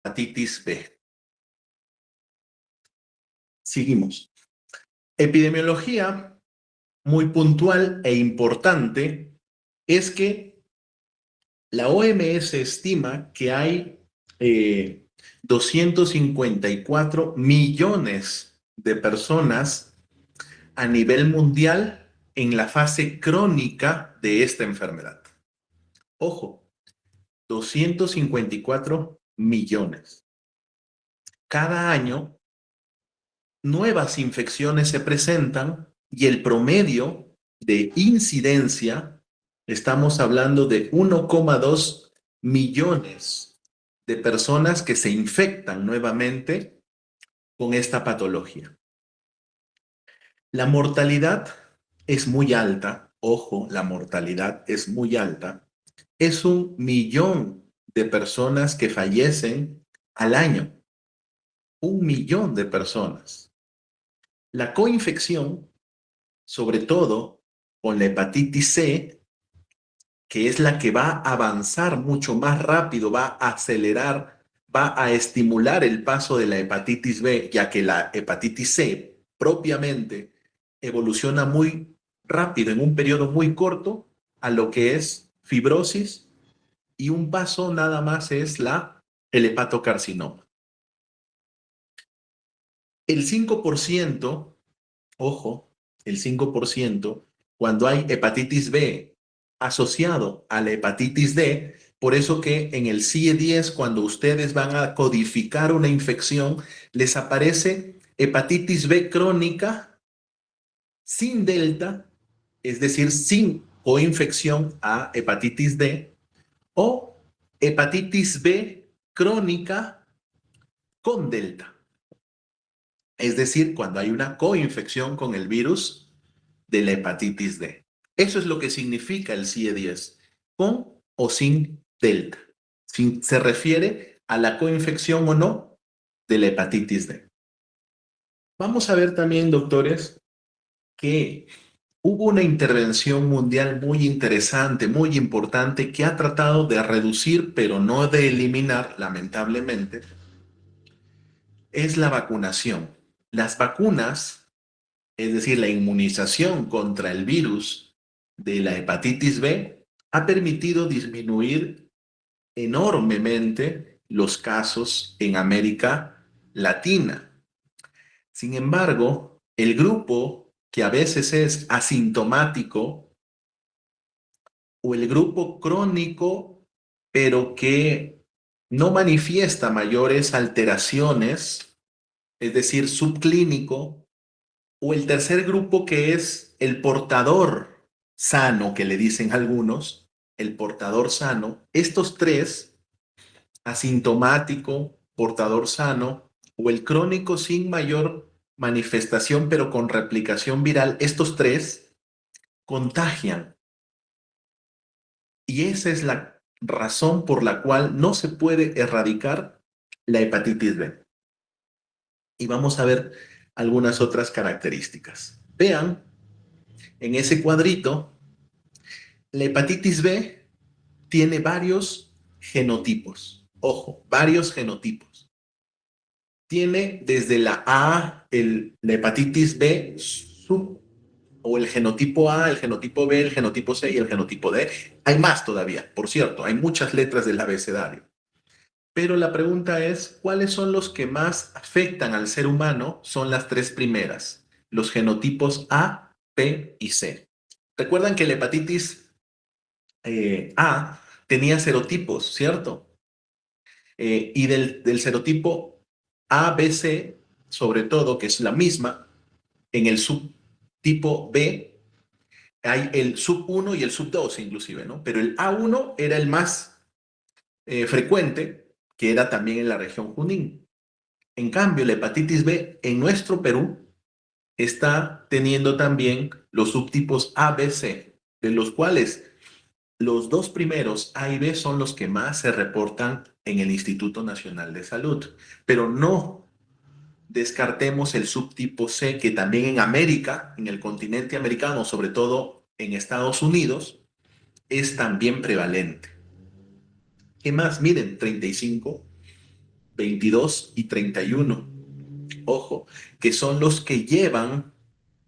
hepatitis B. Seguimos. Epidemiología muy puntual e importante es que la OMS estima que hay 254 millones de personas a nivel mundial en la fase crónica de esta enfermedad. Ojo, 254 millones. Cada año, nuevas infecciones se presentan y el promedio de incidencia, estamos hablando de 1,2 millones de personas que se infectan nuevamente con esta patología. La mortalidad es muy alta, ojo, la mortalidad es muy alta. Es 1 millón de personas que fallecen al año. 1 millón de personas. La coinfección, sobre todo con la hepatitis C, que es la que va a avanzar mucho más rápido, va a acelerar, va a estimular el paso de la hepatitis B, ya que la hepatitis C propiamente evoluciona muy rápido, en un periodo muy corto, a lo que es fibrosis, y un paso nada más es el hepatocarcinoma. El 5%, ojo, el 5%, cuando hay hepatitis B asociado a la hepatitis D, por eso que en el CIE-10, cuando ustedes van a codificar una infección, les aparece hepatitis B crónica sin delta, es decir, sin coinfección a hepatitis D, o hepatitis B crónica con delta. Es decir, cuando hay una coinfección con el virus de la hepatitis D. Eso es lo que significa el CIE-10, con o sin delta. Se refiere a la coinfección o no de la hepatitis D. Vamos a ver también, doctores, que hubo una intervención mundial muy interesante, muy importante, que ha tratado de reducir, pero no de eliminar, lamentablemente, es la vacunación. Las vacunas, es decir, la inmunización contra el virus de la hepatitis B, ha permitido disminuir enormemente los casos en América Latina. Sin embargo, el grupo que a veces es asintomático o el grupo crónico, pero que no manifiesta mayores alteraciones, es decir, subclínico, o el tercer grupo que es el portador sano, que le dicen algunos, el portador sano, estos tres, asintomático, portador sano, o el crónico sin mayor manifestación, pero con replicación viral, estos tres contagian. Y esa es la razón por la cual no se puede erradicar la hepatitis B. Y vamos a ver algunas otras características. Vean, en ese cuadrito, la hepatitis B tiene varios genotipos. Ojo, varios genotipos. Tiene desde la A, la hepatitis B o el genotipo A, el genotipo B, el genotipo C y el genotipo D. Hay más todavía, por cierto, hay muchas letras del abecedario. Pero la pregunta es, ¿cuáles son los que más afectan al ser humano? Son las tres primeras, los genotipos A, P y C. Recuerdan que la hepatitis A tenía serotipos, ¿cierto? Y del serotipo ABC, sobre todo, que es la misma, en el subtipo B hay el sub 1 y el sub 2 inclusive, ¿no? Pero el A1 era el más frecuente, que era también en la región Junín. En cambio, la hepatitis B en nuestro Perú está teniendo también los subtipos ABC, de los cuales los dos primeros, A y B, son los que más se reportan en el Instituto Nacional de Salud. Pero no descartemos el subtipo C, que también en América, en el continente americano, sobre todo en Estados Unidos, es también prevalente. ¿Qué más? Miren, 35 22 y 31. Ojo, que son los que llevan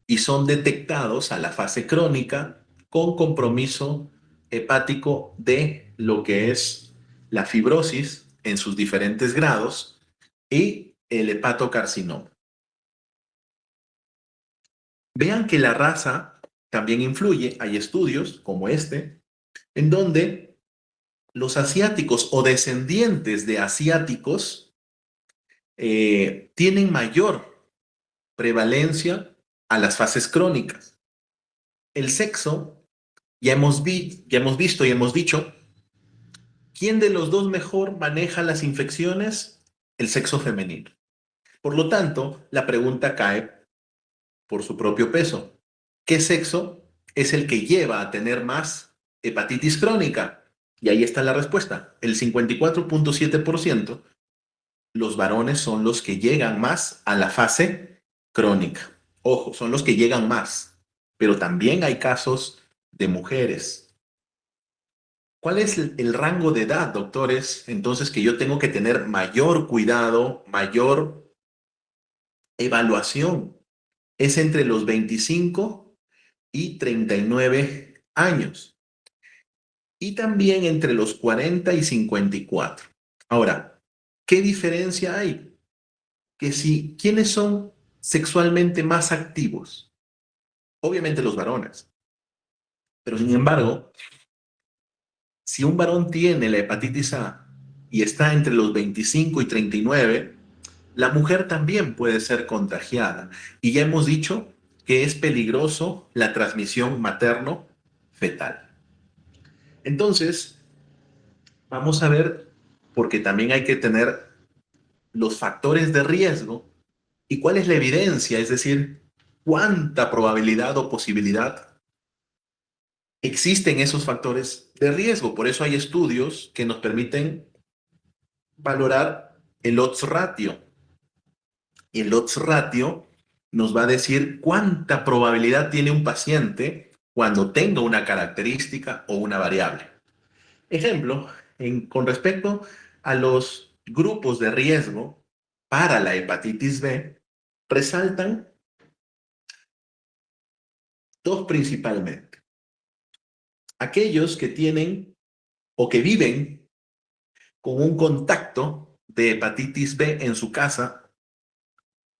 y son detectados a la fase crónica con compromiso hepático de lo que es la fibrosis en sus diferentes grados y el hepatocarcinoma. Vean que la raza también influye. Hay estudios como este, en donde los asiáticos o descendientes de asiáticos tienen mayor prevalencia a las fases crónicas. El sexo, ya hemos visto y hemos dicho, ¿quién de los dos mejor maneja las infecciones? El sexo femenino. Por lo tanto, la pregunta cae por su propio peso. ¿Qué sexo es el que lleva a tener más hepatitis crónica? Y ahí está la respuesta. El 54.7%, los varones son los que llegan más a la fase crónica. Ojo, son los que llegan más, pero también hay casos de mujeres. ¿Cuál es el rango de edad, doctores? Entonces que yo tengo que tener mayor cuidado, mayor evaluación. Es entre los 25 y 39 años. Y también entre los 40 y 54. Ahora, ¿qué diferencia hay? Que si, ¿quiénes son sexualmente más activos? Obviamente los varones. Pero sin embargo, si un varón tiene la hepatitis A y está entre los 25 y 39, la mujer también puede ser contagiada. Y ya hemos dicho que es peligroso la transmisión materno-fetal. Entonces, vamos a ver, porque también hay que tener los factores de riesgo y cuál es la evidencia, es decir, cuánta probabilidad o posibilidad existen esos factores de riesgo. Por eso hay estudios que nos permiten valorar el odds ratio. Y el odds ratio nos va a decir cuánta probabilidad tiene un paciente cuando tenga una característica o una variable. Ejemplo, con respecto a los grupos de riesgo para la hepatitis B, resaltan dos principalmente. Aquellos que tienen o que viven con un contacto de hepatitis B en su casa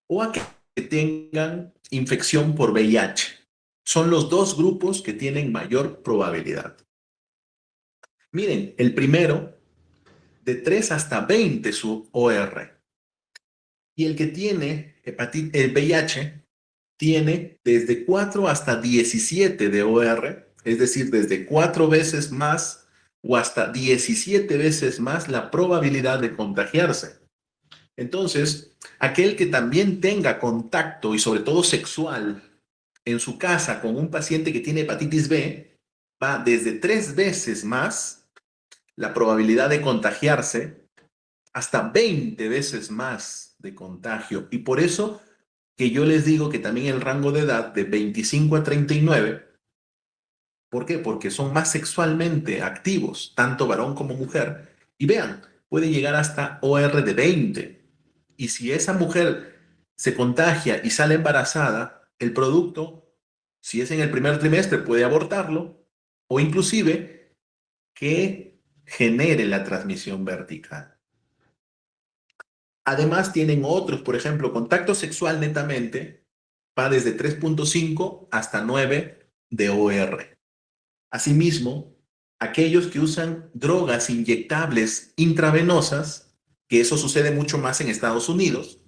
o aquellos que tengan infección por VIH. Son los dos grupos que tienen mayor probabilidad. Miren, el primero, de 3 hasta 20 su OR. Y el que tiene el VIH tiene desde 4 hasta 17 de OR, es decir, desde 4 veces más o hasta 17 veces más la probabilidad de contagiarse. Entonces, aquel que también tenga contacto y sobre todo sexual en su casa con un paciente que tiene hepatitis B, va desde 3 veces más la probabilidad de contagiarse hasta 20 veces más de contagio. Y por eso que yo les digo que también el rango de edad de 25 a 39, ¿por qué? Porque son más sexualmente activos, tanto varón como mujer. Y vean, puede llegar hasta OR de 20. Y si esa mujer se contagia y sale embarazada, el producto, si es en el primer trimestre, puede abortarlo o inclusive que genere la transmisión vertical. Además, tienen otros, por ejemplo, contacto sexual netamente va desde 3.5 hasta 9 de OR. Asimismo, aquellos que usan drogas inyectables intravenosas, que eso sucede mucho más en Estados Unidos,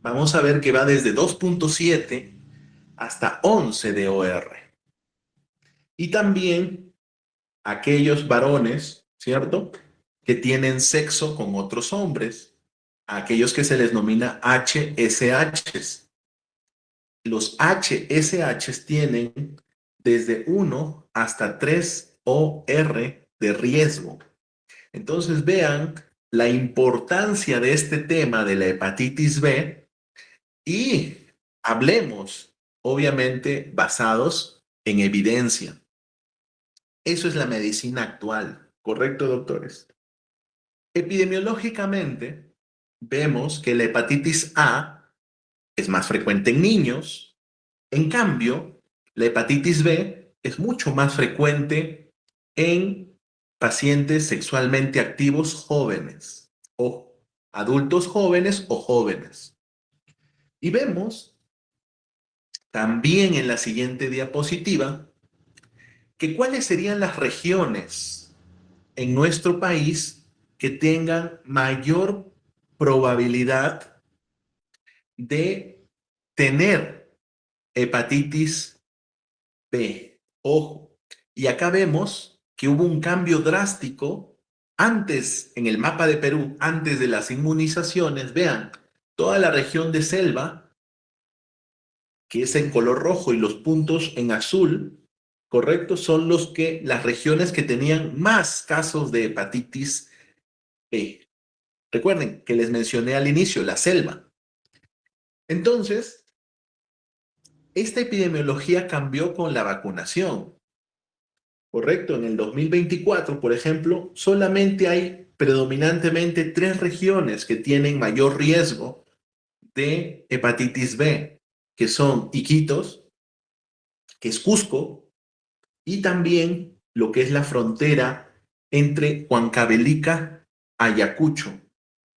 vamos a ver que va desde 2.7 hasta 11 de OR. Y también aquellos varones, ¿cierto?, que tienen sexo con otros hombres, aquellos que se les denomina HSHs. Los HSHs tienen desde 1 hasta 3 OR de riesgo. Entonces vean la importancia de este tema de la hepatitis B y hablemos, obviamente, basados en evidencia. Eso es la medicina actual, ¿correcto, doctores? Epidemiológicamente, vemos que la hepatitis A es más frecuente en niños. En cambio, la hepatitis B es mucho más frecuente en pacientes sexualmente activos jóvenes o adultos jóvenes o jóvenes. Y vemos también en la siguiente diapositiva que cuáles serían las regiones en nuestro país que tengan mayor probabilidad de tener hepatitis B. Ojo. Y acá vemos que hubo un cambio drástico antes, en el mapa de Perú, antes de las inmunizaciones. Vean, toda la región de selva, que es en color rojo y los puntos en azul, correcto, son las regiones que tenían más casos de hepatitis B. Recuerden que les mencioné al inicio, la selva. Entonces, esta epidemiología cambió con la vacunación. Correcto, en el 2024, por ejemplo, solamente hay predominantemente 3 regiones que tienen mayor riesgo de hepatitis B, que son Iquitos, que es Cusco, y también lo que es la frontera entre Huancavelica, Ayacucho.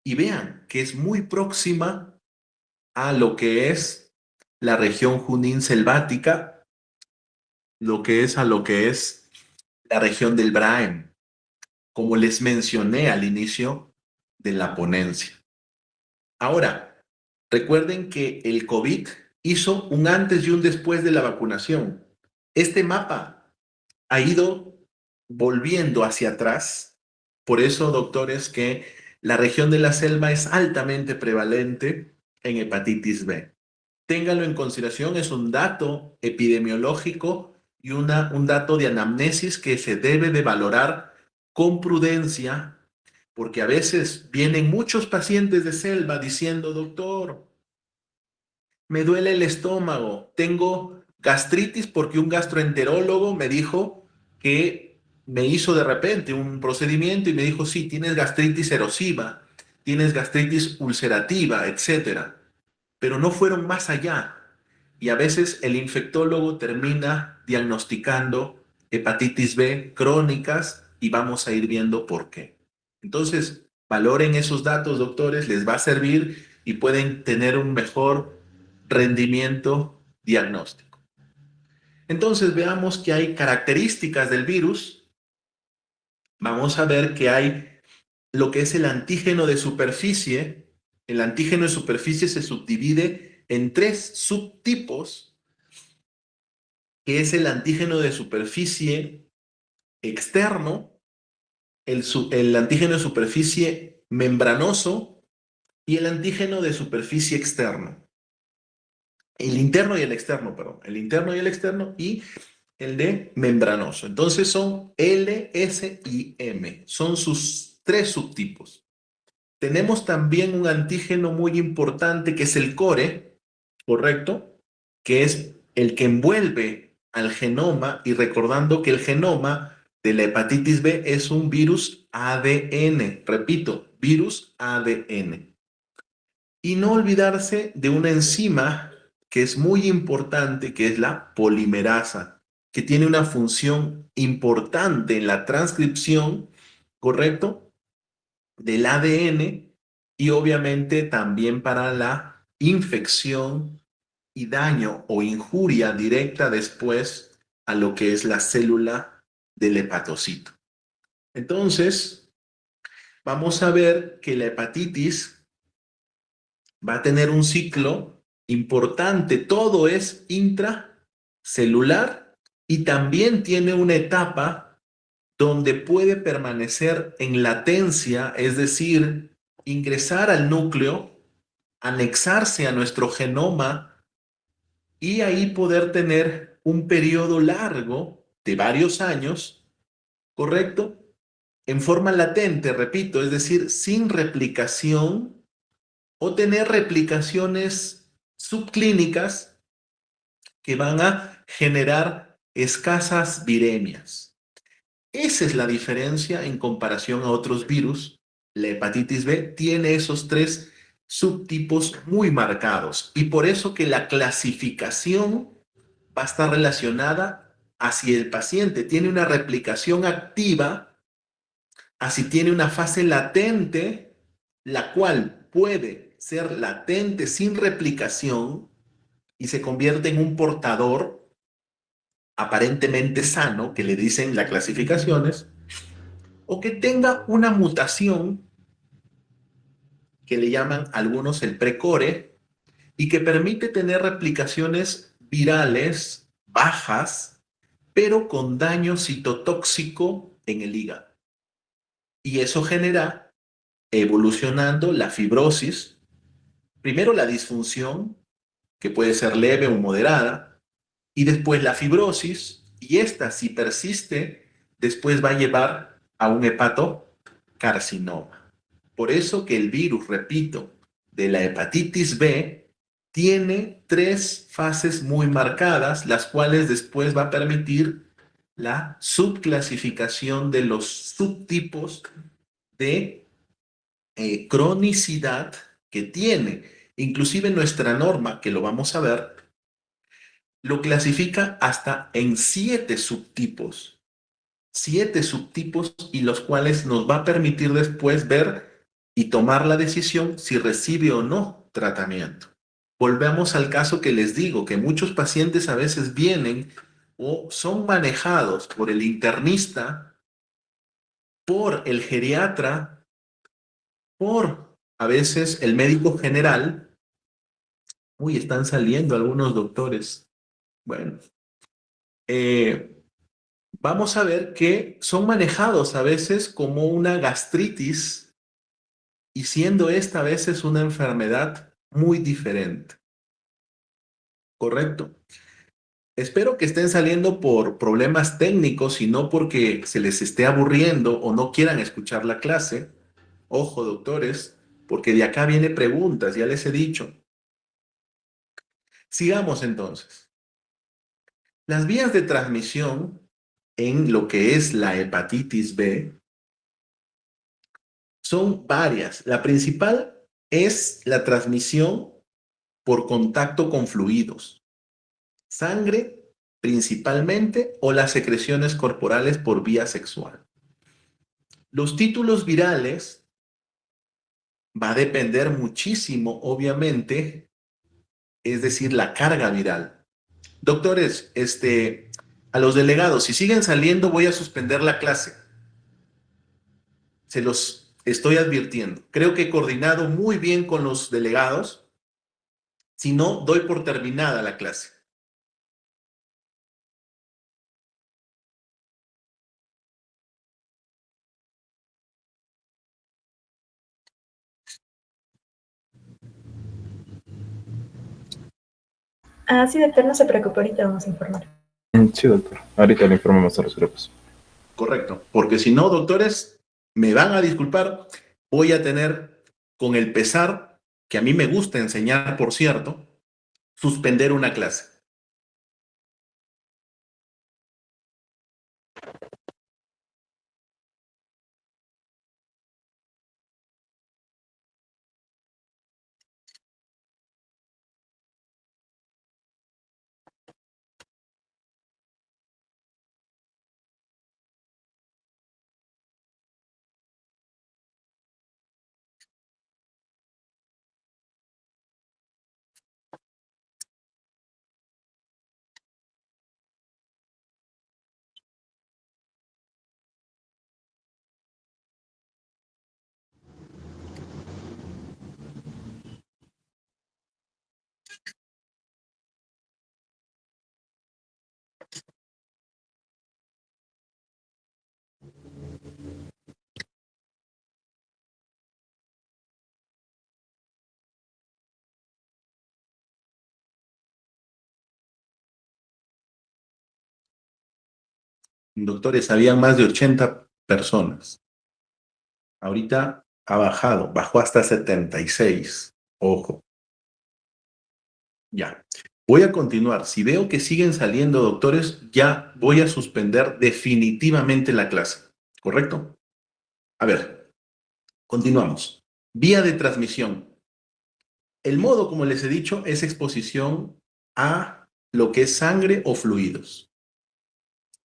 Y vean que es muy próxima a lo que es la región Junín selvática, lo que es la región del Braem, como les mencioné al inicio de la ponencia. Ahora, recuerden que el COVID hizo un antes y un después de la vacunación. Este mapa ha ido volviendo hacia atrás. Por eso, doctores, que la región de la selva es altamente prevalente en hepatitis B. Ténganlo en consideración, es un dato epidemiológico y un dato de anamnesis que se debe de valorar con prudencia, porque a veces vienen muchos pacientes de selva diciendo, doctor, me duele el estómago, tengo gastritis porque un gastroenterólogo me dijo que me hizo de repente un procedimiento y me dijo, sí, tienes gastritis erosiva, tienes gastritis ulcerativa, etcétera, pero no fueron más allá. Y a veces el infectólogo termina diagnosticando hepatitis B crónicas y vamos a ir viendo por qué. Entonces, valoren esos datos, doctores, les va a servir y pueden tener un mejor rendimiento diagnóstico. Entonces, veamos que hay características del virus. Vamos a ver que hay lo que es el antígeno de superficie. El antígeno de superficie se subdivide en 3 subtipos, que es el antígeno de superficie externo, el antígeno de superficie membranoso y el antígeno de superficie externo. El interno y el externo, perdón. El interno y el externo y el de membranoso. Entonces son L, S y M. Son sus 3 subtipos. Tenemos también un antígeno muy importante que es el core, ¿correcto? Que es el que envuelve al genoma y recordando que el genoma de la hepatitis B es un virus ADN, repito, virus ADN. Y no olvidarse de una enzima que es muy importante, que es la polimerasa, que tiene una función importante en la transcripción, ¿correcto? Del ADN y obviamente también para la infección y daño o injuria directa después a lo que es la célula del hepatocito. Entonces, vamos a ver que la hepatitis va a tener un ciclo importante. Todo es intracelular y también tiene una etapa donde puede permanecer en latencia, es decir, ingresar al núcleo, anexarse a nuestro genoma y ahí poder tener un periodo largo de varios años, ¿correcto? En forma latente, repito, es decir, sin replicación o tener replicaciones subclínicas que van a generar escasas viremias. Esa es la diferencia en comparación a otros virus. La hepatitis B tiene esos tres subtipos muy marcados y por eso que la clasificación va a estar relacionada a si el paciente tiene una replicación activa, a si tiene una fase latente, la cual puede ser latente sin replicación y se convierte en un portador aparentemente sano, que le dicen las clasificaciones, o que tenga una mutación que le llaman algunos el precore y que permite tener replicaciones virales bajas, pero con daño citotóxico en el hígado. Y eso genera, evolucionando, la fibrosis, primero la disfunción, que puede ser leve o moderada, y después la fibrosis, y esta, si persiste, después va a llevar a un hepatocarcinoma. Por eso que el virus, repito, de la hepatitis B tiene tres fases muy marcadas, las cuales después va a permitir la subclasificación de los subtipos de cronicidad que tiene. Inclusive nuestra norma, que lo vamos a ver, lo clasifica hasta en siete subtipos y los cuales nos va a permitir después ver y tomar la decisión si recibe o no tratamiento. Volvemos al caso que les digo, que muchos pacientes a veces vienen o son manejados por el internista, por el geriatra, por a veces el médico general. Uy, están saliendo algunos doctores. Bueno, eh, vamos a ver que son manejados a veces como una gastritis y siendo esta a veces una enfermedad muy diferente. ¿Correcto? Espero que estén saliendo por problemas técnicos y no porque se les esté aburriendo o no quieran escuchar la clase. Ojo, doctores, porque de acá viene preguntas, ya les he dicho. Sigamos entonces. Las vías de transmisión en lo que es la hepatitis B son varias. La principal es la transmisión por contacto con fluidos, sangre principalmente o las secreciones corporales por vía sexual. Los títulos virales va a depender muchísimo, obviamente, es decir, la carga viral. Doctores, a los delegados, si siguen saliendo, voy a suspender la clase. Se los estoy advirtiendo. Creo que he coordinado muy bien con los delegados. Si no, doy por terminada la clase. Ah, sí, doctor, no se preocupe, ahorita vamos a informar. Sí, doctor. Ahorita le informamos a los grupos. Correcto. Porque si no, doctores, me van a disculpar. Voy a tener, con el pesar, que a mí me gusta enseñar, por cierto, suspender una clase. Doctores, había más de 80 personas. Ahorita ha bajado, bajó hasta 76. Ojo. Ya. Voy a continuar. Si veo que siguen saliendo doctores, ya voy a suspender definitivamente la clase. ¿Correcto? A ver, Continuamos. Vía de transmisión. El modo, como les he dicho, es exposición a lo que es sangre o fluidos.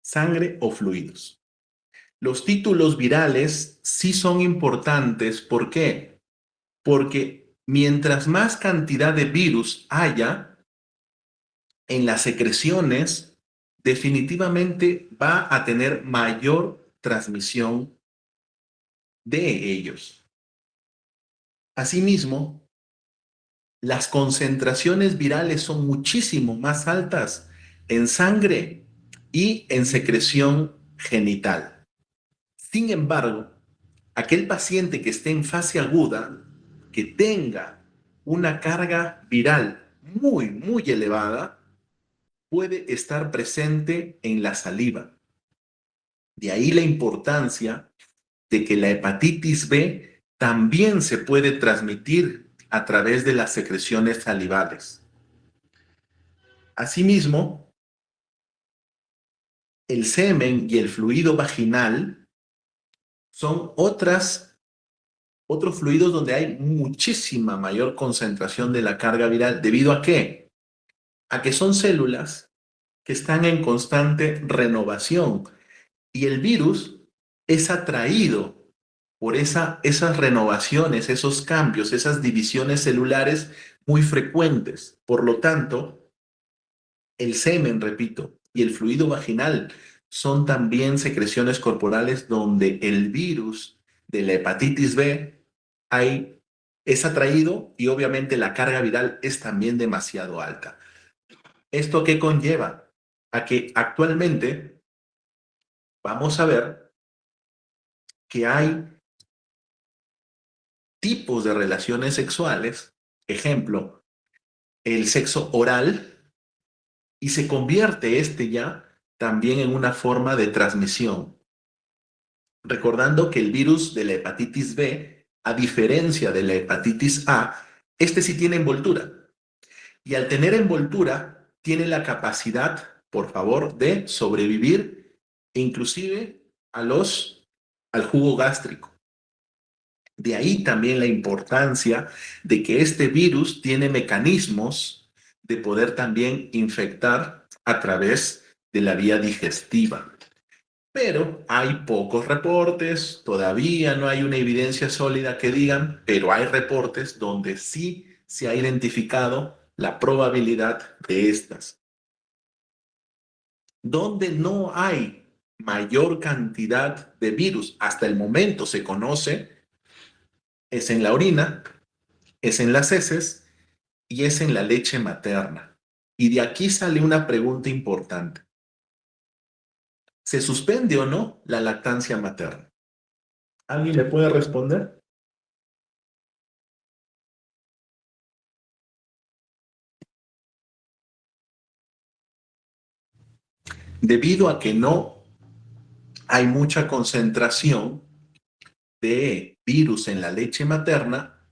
Sangre o fluidos. Los títulos virales sí son importantes. ¿Por qué? Porque mientras más cantidad de virus haya en las secreciones, definitivamente va a tener mayor transmisión de ellos. Asimismo, las concentraciones virales son muchísimo más altas en sangre y en secreción genital. Sin embargo, aquel paciente que esté en fase aguda, que tenga una carga viral muy elevada, puede estar presente en la saliva. De ahí la importancia de que la hepatitis B también se puede transmitir a través de las secreciones salivales. Asimismo, el semen y el fluido vaginal son otros fluidos donde hay muchísima mayor concentración de la carga viral. ¿Debido a qué? A que son células que están en constante renovación y el virus es atraído por esas renovaciones, esos cambios, esas divisiones celulares muy frecuentes. Por lo tanto, el semen, repito, y el fluido vaginal son también secreciones corporales donde el virus de la hepatitis B es atraído y obviamente la carga viral es también demasiado alta. ¿Esto qué conlleva? A que actualmente vamos a ver que hay tipos de relaciones sexuales, ejemplo, el sexo oral, y se convierte ya también en una forma de transmisión. Recordando que el virus de la hepatitis B, a diferencia de la hepatitis A, sí tiene envoltura. Y al tener envoltura, tiene la capacidad, por favor, de sobrevivir inclusive al jugo gástrico. De ahí también la importancia de que este virus tiene mecanismos de poder también infectar a través de la vía digestiva. Pero hay pocos reportes, todavía no hay una evidencia sólida que digan, pero hay reportes donde sí se ha identificado la probabilidad de estas. Donde no hay mayor cantidad de virus, hasta el momento se conoce, es en la orina, es en las heces y es en la leche materna. Y de aquí sale una pregunta importante. ¿Se suspende o no la lactancia materna? ¿Alguien le puede responder? Debido a que no hay mucha concentración de virus en la leche materna,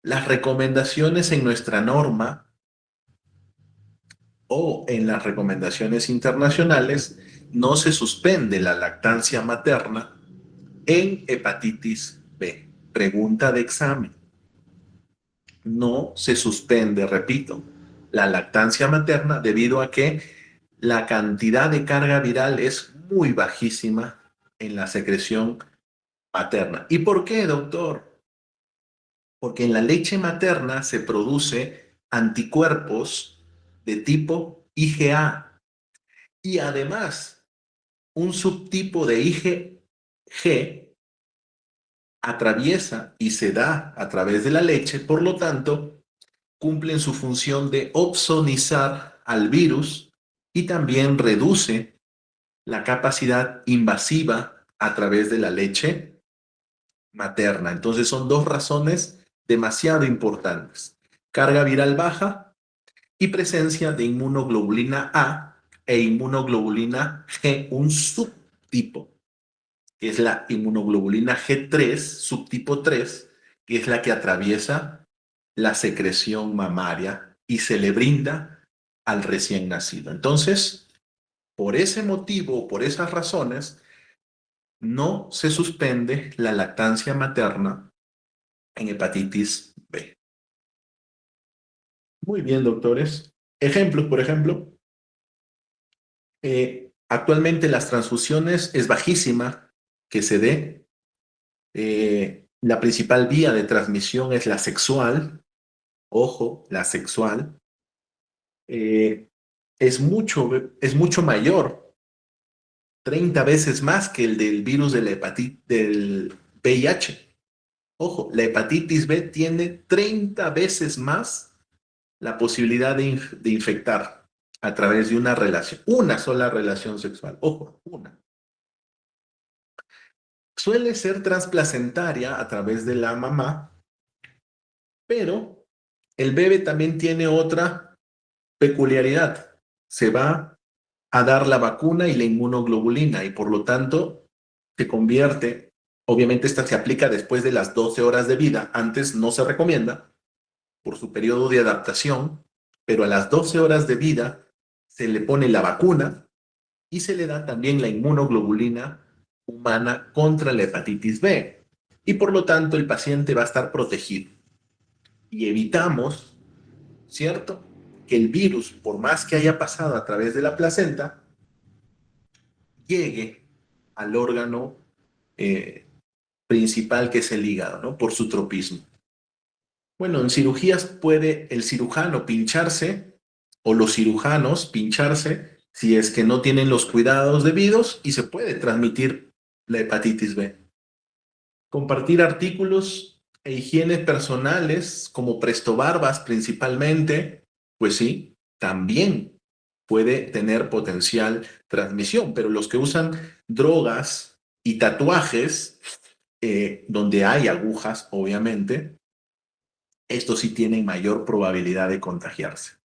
las recomendaciones en nuestra norma o en las recomendaciones internacionales no se suspende la lactancia materna en hepatitis B. Pregunta de examen. No se suspende, repito, la lactancia materna debido a que la cantidad de carga viral es muy bajísima en la secreción materna. ¿Y por qué, doctor? Porque en la leche materna se produce anticuerpos de tipo IgA y además un subtipo de IgG atraviesa y se da a través de la leche, por lo tanto, cumplen su función de opsonizar al virus y también reduce la capacidad invasiva a través de la leche materna. Entonces son dos razones demasiado importantes. Carga viral baja y presencia de inmunoglobulina A e inmunoglobulina G, un subtipo, que es la inmunoglobulina G3, subtipo 3, que es la que atraviesa la secreción mamaria y se le brinda al recién nacido. Entonces, por ese motivo, por esas razones, no se suspende la lactancia materna en hepatitis B. Muy bien, doctores. Ejemplos, por ejemplo, actualmente las transfusiones es bajísima que se dé. La principal vía de transmisión es la sexual. Ojo, la sexual. Eh, es mucho mayor, 30 veces más que el del virus de la hepatitis del VIH. Ojo, la hepatitis B tiene 30 veces más la posibilidad de infectar a través de una relación, una sola relación sexual. Ojo, una. Suele ser transplacentaria a través de la mamá, pero el bebé también tiene otra peculiaridad. Se va a dar la vacuna y la inmunoglobulina y por lo tanto se convierte, obviamente esta se aplica después de las 12 horas de vida, antes no se recomienda por su periodo de adaptación, pero a las 12 horas de vida se le pone la vacuna y se le da también la inmunoglobulina humana contra la hepatitis B. Y por lo tanto el paciente va a estar protegido. Y evitamos, ¿cierto?, que el virus, por más que haya pasado a través de la placenta, llegue al órgano principal que es el hígado, ¿no?, por su tropismo. Bueno, en cirugías puede el cirujano pincharse o los cirujanos pincharse si es que no tienen los cuidados debidos y se puede transmitir la hepatitis B. Compartir artículos e higiene personales como prestobarbas principalmente, pues sí, también puede tener potencial transmisión, pero los que usan drogas y tatuajes, donde hay agujas, obviamente, estos sí tienen mayor probabilidad de contagiarse.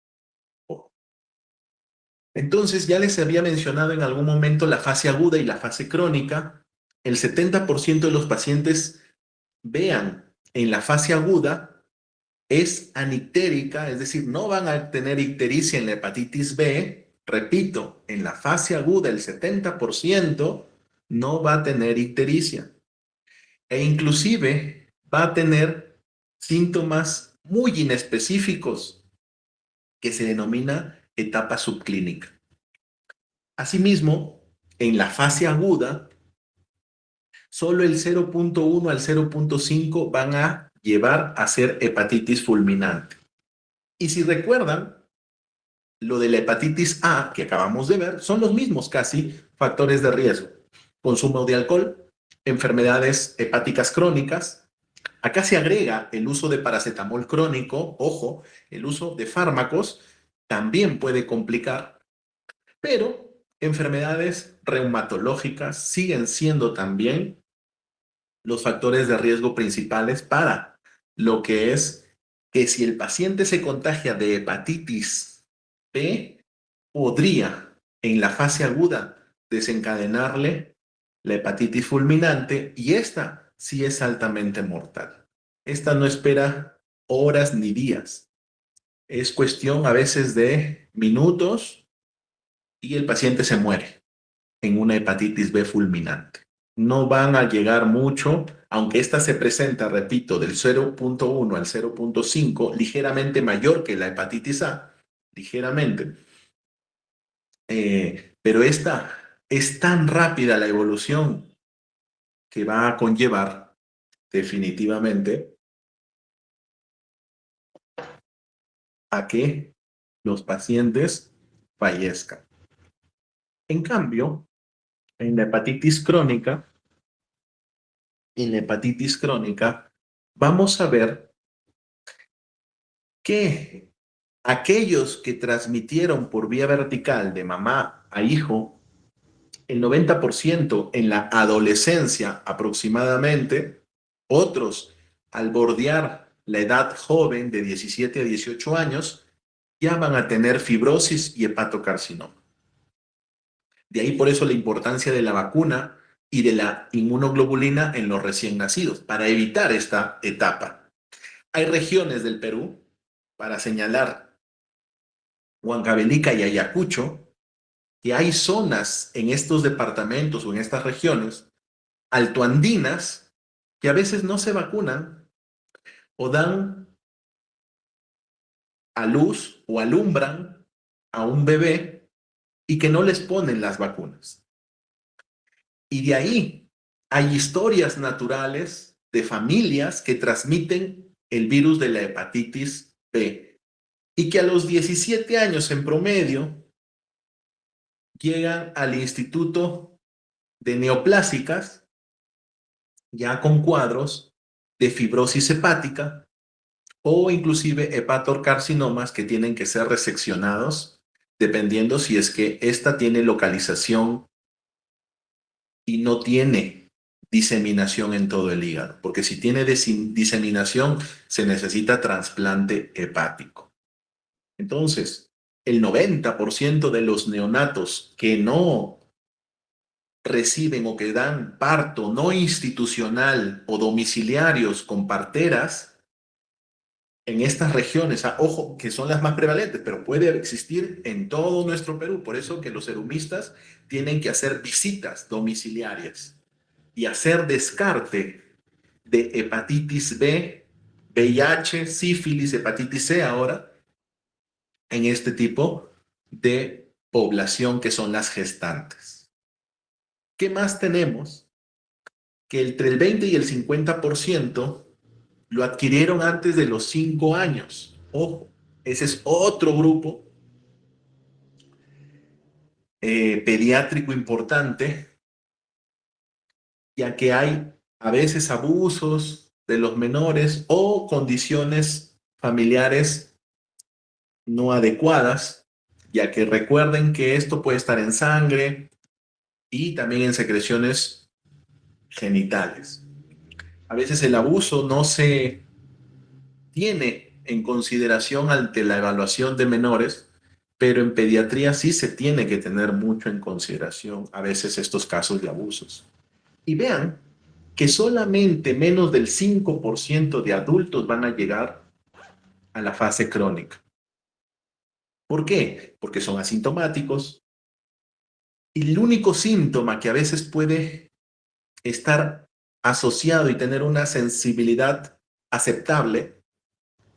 Entonces, ya les había mencionado en algún momento la fase aguda y la fase crónica. El 70% de los pacientes vean en la fase aguda es anictérica, es decir, no van a tener ictericia en la hepatitis B. Repito, en la fase aguda el 70% no va a tener ictericia. E inclusive va a tener síntomas muy inespecíficos que se denomina etapa subclínica. Asimismo, en la fase aguda, solo el 0.1 al 0.5 van a llevar a ser hepatitis fulminante. Y si recuerdan, lo de la hepatitis A que acabamos de ver son los mismos casi factores de riesgo. Consumo de alcohol, enfermedades hepáticas crónicas. Acá se agrega el uso de paracetamol crónico, ojo, el uso de fármacos también puede complicar, pero enfermedades reumatológicas siguen siendo también los factores de riesgo principales para lo que es que si el paciente se contagia de hepatitis B, podría en la fase aguda desencadenarle la hepatitis fulminante y esta sí es altamente mortal. Esta no espera horas ni días. Es cuestión a veces de minutos y el paciente se muere en una hepatitis B fulminante. No van a llegar mucho, aunque esta se presenta, repito, del 0.1 al 0.5, ligeramente mayor que la hepatitis A, ligeramente. Pero esta es tan rápida la evolución que va a conllevar definitivamente a que los pacientes fallezcan. En cambio, en la hepatitis crónica, vamos a ver que aquellos que transmitieron por vía vertical de mamá a hijo, el 90% en la adolescencia aproximadamente, otros al bordear la edad joven de 17 a 18 años, ya van a tener fibrosis y hepatocarcinoma. De ahí por eso la importancia de la vacuna y de la inmunoglobulina en los recién nacidos, para evitar esta etapa. Hay regiones del Perú, para señalar Huancavelica y Ayacucho, que hay zonas en estos departamentos o en estas regiones altoandinas que a veces no se vacunan o dan a luz o alumbran a un bebé y que no les ponen las vacunas. Y de ahí hay historias naturales de familias que transmiten el virus de la hepatitis B y que a los 17 años en promedio llegan al instituto de neoplásicas ya con cuadros de fibrosis hepática o inclusive hepatocarcinomas que tienen que ser reseccionados dependiendo si es que esta tiene localización y no tiene diseminación en todo el hígado, porque si tiene diseminación se necesita trasplante hepático. Entonces, el 90% de los neonatos que no reciben o que dan parto no institucional o domiciliarios con parteras en estas regiones, ojo, que son las más prevalentes, pero puede existir en todo nuestro Perú. Por eso que los serumistas tienen que hacer visitas domiciliarias y hacer descarte de hepatitis B, VIH, sífilis, hepatitis C ahora, en este tipo de población que son las gestantes. ¿Qué más tenemos? Que entre el 20 y el 50% lo adquirieron antes de los 5 años. Ojo, ese es otro grupo pediátrico importante, ya que hay a veces abusos de los menores o condiciones familiares no adecuadas, ya que recuerden que esto puede estar en sangre y también en secreciones genitales. A veces el abuso no se tiene en consideración ante la evaluación de menores, pero en pediatría sí se tiene que tener mucho en consideración a veces estos casos de abusos. Y vean que solamente menos del 5% de adultos van a llegar a la fase crónica. ¿Por qué? Porque son asintomáticos y el único síntoma que a veces puede estar asociado y tener una sensibilidad aceptable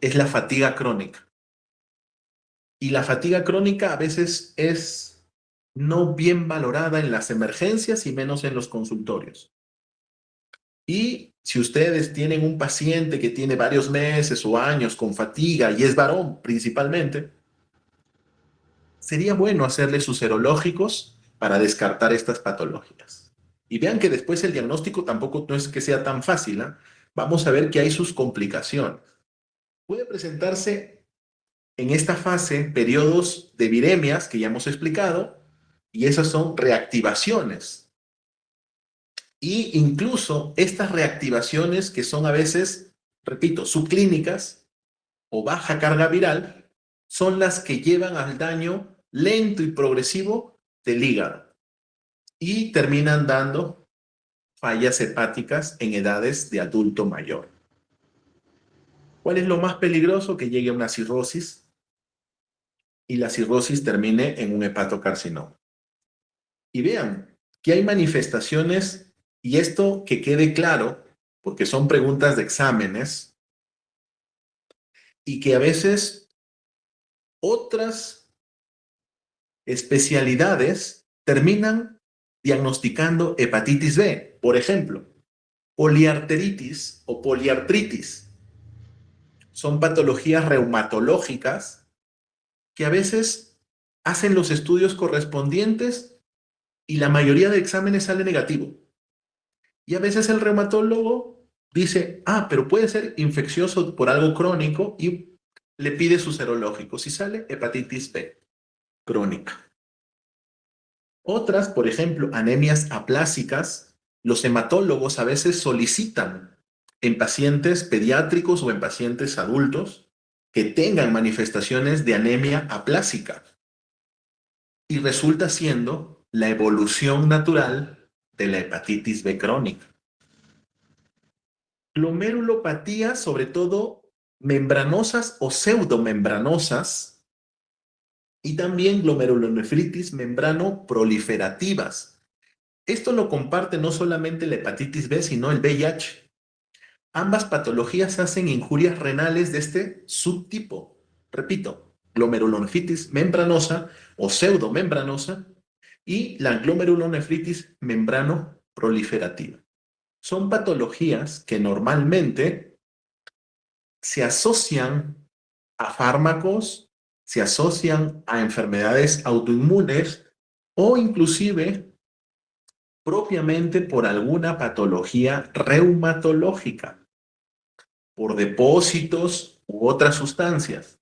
es la fatiga crónica. Y la fatiga crónica a veces es no bien valorada en las emergencias y menos en los consultorios. Y si ustedes tienen un paciente que tiene varios meses o años con fatiga y es varón principalmente, sería bueno hacerle sus serológicos para descartar estas patologías. Y vean que después el diagnóstico tampoco no es que sea tan fácil, ¿eh? Vamos a ver que hay sus complicaciones. Puede presentarse en esta fase periodos de viremias que ya hemos explicado, y esas son reactivaciones. Y incluso estas reactivaciones que son a veces, repito, subclínicas o baja carga viral, son las que llevan al daño lento y progresivo del hígado y terminan dando fallas hepáticas en edades de adulto mayor. ¿Cuál es lo más peligroso? Que llegue a una cirrosis y la cirrosis termine en un hepatocarcinoma. Y vean que hay manifestaciones, y esto que quede claro, porque son preguntas de exámenes, y que a veces otras especialidades terminan diagnosticando hepatitis B. Por ejemplo, poliarteritis o poliartritis. Son patologías reumatológicas que a veces hacen los estudios correspondientes y la mayoría de exámenes sale negativo. Y a veces el reumatólogo dice, pero puede ser infeccioso por algo crónico y le pide su serológico. Si sale, hepatitis B crónica. Otras, por ejemplo, anemias aplásicas, los hematólogos a veces solicitan en pacientes pediátricos o en pacientes adultos que tengan manifestaciones de anemia aplásica. Y resulta siendo la evolución natural de la hepatitis B crónica. Glomerulopatías, sobre todo membranosas o pseudomembranosas, y también glomerulonefritis membrano proliferativas. Esto lo comparte no solamente la hepatitis B, sino el VIH. Ambas patologías hacen injurias renales de este subtipo. Repito, glomerulonefritis membranosa o pseudomembranosa y la glomerulonefritis membrano proliferativa. Son patologías que normalmente se asocian a fármacos, se asocian a enfermedades autoinmunes o inclusive propiamente por alguna patología reumatológica, por depósitos u otras sustancias.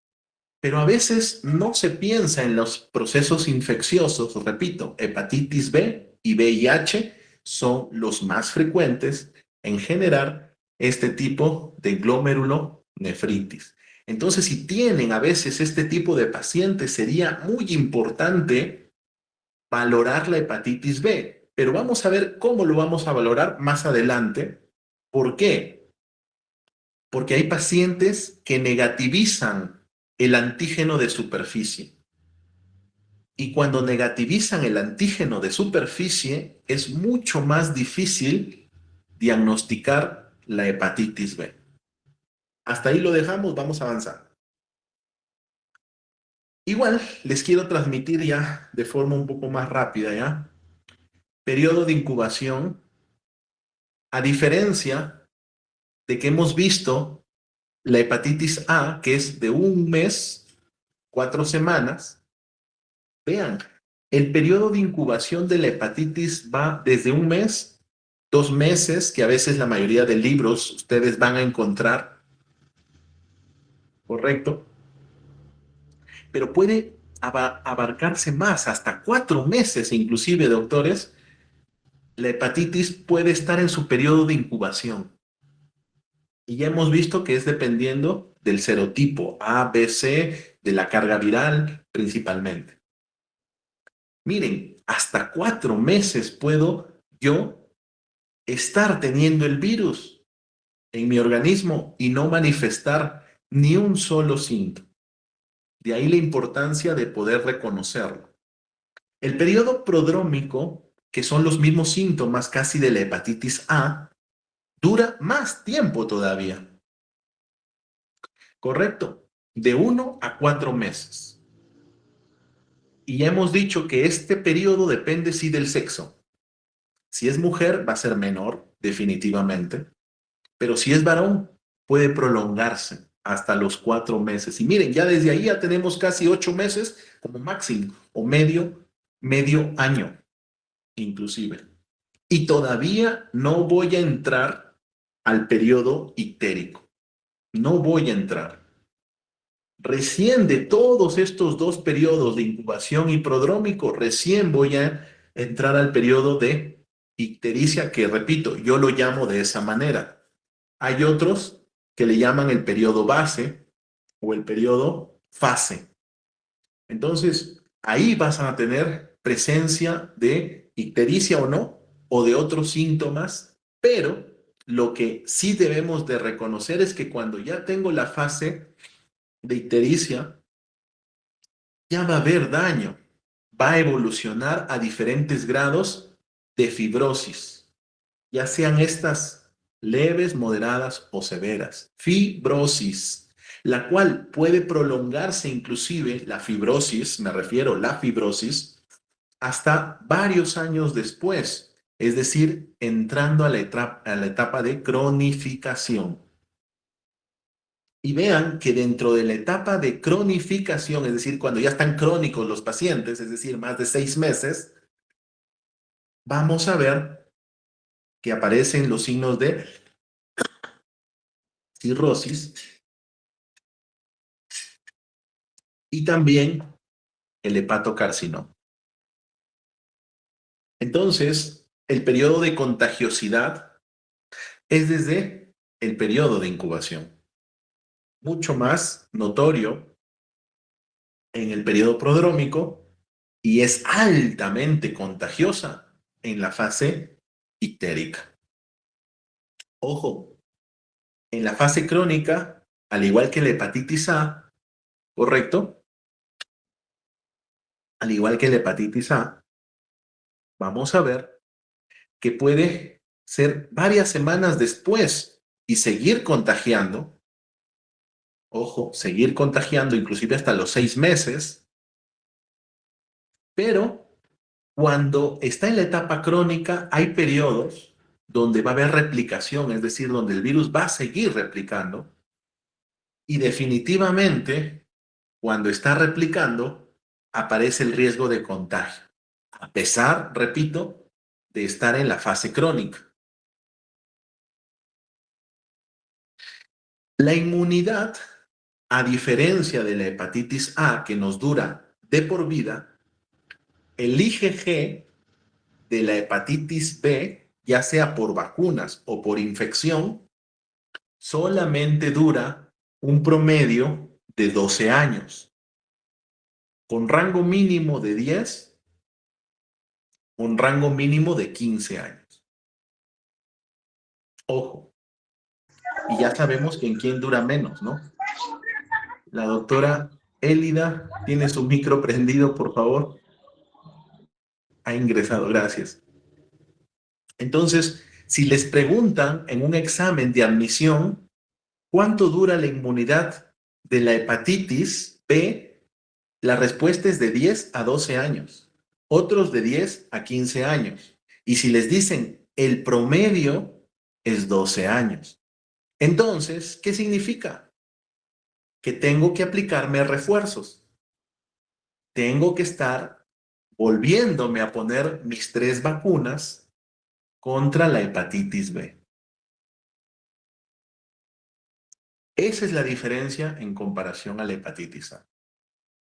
Pero a veces no se piensa en los procesos infecciosos, repito, hepatitis B y VIH son los más frecuentes en generar este tipo de glomerulonefritis. Entonces, si tienen a veces este tipo de pacientes, sería muy importante valorar la hepatitis B. Pero vamos a ver cómo lo vamos a valorar más adelante. ¿Por qué? Porque hay pacientes que negativizan el antígeno de superficie. Y cuando negativizan el antígeno de superficie, es mucho más difícil diagnosticar la hepatitis B. Hasta ahí lo dejamos, vamos a avanzar. Igual les quiero transmitir ya de forma un poco más rápida, ¿ya? Periodo de incubación, a diferencia de que hemos visto la hepatitis A, que es de 1 mes, 4 semanas, vean, el periodo de incubación de la hepatitis va desde 1 mes, 2 meses, que a veces la mayoría de libros ustedes van a encontrar, ¿correcto? Pero puede abarcarse más, hasta 4 meses inclusive, doctores. La hepatitis puede estar en su periodo de incubación. Y ya hemos visto que es dependiendo del serotipo A, B, C, de la carga viral principalmente. Miren, hasta 4 meses puedo yo estar teniendo el virus en mi organismo y no manifestar ni un solo síntoma. De ahí la importancia de poder reconocerlo. El periodo prodrómico, que son los mismos síntomas casi de la hepatitis A, dura más tiempo todavía. ¿Correcto? De 1 a 4 meses. Y ya hemos dicho que este periodo depende sí del sexo. Si es mujer va a ser menor, definitivamente. Pero si es varón, puede prolongarse hasta los 4 meses. Y miren, ya desde ahí ya tenemos casi 8 meses como máximo, o medio año inclusive. Y todavía no voy a entrar al periodo ictérico. No voy a entrar. Recién de todos estos 2 periodos de incubación y prodrómico, recién voy a entrar al periodo de ictericia, que repito, yo lo llamo de esa manera. Hay otros que le llaman el periodo base o el periodo fase. Entonces, ahí vas a tener presencia de ictericia o no, o de otros síntomas, pero lo que sí debemos de reconocer es que cuando ya tengo la fase de ictericia, ya va a haber daño, va a evolucionar a diferentes grados de fibrosis, ya sean estas leves, moderadas o severas. Fibrosis, la cual puede prolongarse inclusive, la fibrosis, me refiero a la fibrosis, hasta varios años después, es decir, entrando a la etapa de cronificación. Y vean que dentro de la etapa de cronificación, es decir, cuando ya están crónicos los pacientes, es decir, más de 6 meses, vamos a ver que aparecen los signos de cirrosis y también el hepatocarcinoma. Entonces, el periodo de contagiosidad es desde el periodo de incubación. Mucho más notorio en el periodo prodrómico y es altamente contagiosa en la fase ictérica. Ojo, en la fase crónica, al igual que la hepatitis A, ¿correcto? Al igual que la hepatitis A, vamos a ver que puede ser varias semanas después y seguir contagiando. Ojo, seguir contagiando inclusive hasta los 6 meses, pero cuando está en la etapa crónica hay periodos donde va a haber replicación, es decir, donde el virus va a seguir replicando y definitivamente cuando está replicando aparece el riesgo de contagio, a pesar, repito, de estar en la fase crónica. La inmunidad, a diferencia de la hepatitis A que nos dura de por vida, el IgG de la hepatitis B, ya sea por vacunas o por infección, solamente dura un promedio de 12 años, con rango mínimo de 10, con rango mínimo de 15 años. Ojo, y ya sabemos que en quién dura menos, ¿no? La doctora Élida tiene su micro prendido, por favor. Ha ingresado, gracias. Entonces, si les preguntan en un examen de admisión, ¿cuánto dura la inmunidad de la hepatitis B? La respuesta es de 10 a 12 años, otros de 10 a 15 años. Y si les dicen el promedio es 12 años. Entonces, ¿qué significa? Que tengo que aplicarme refuerzos. Tengo que estar volviéndome a poner mis 3 vacunas contra la hepatitis B. Esa es la diferencia en comparación a la hepatitis A.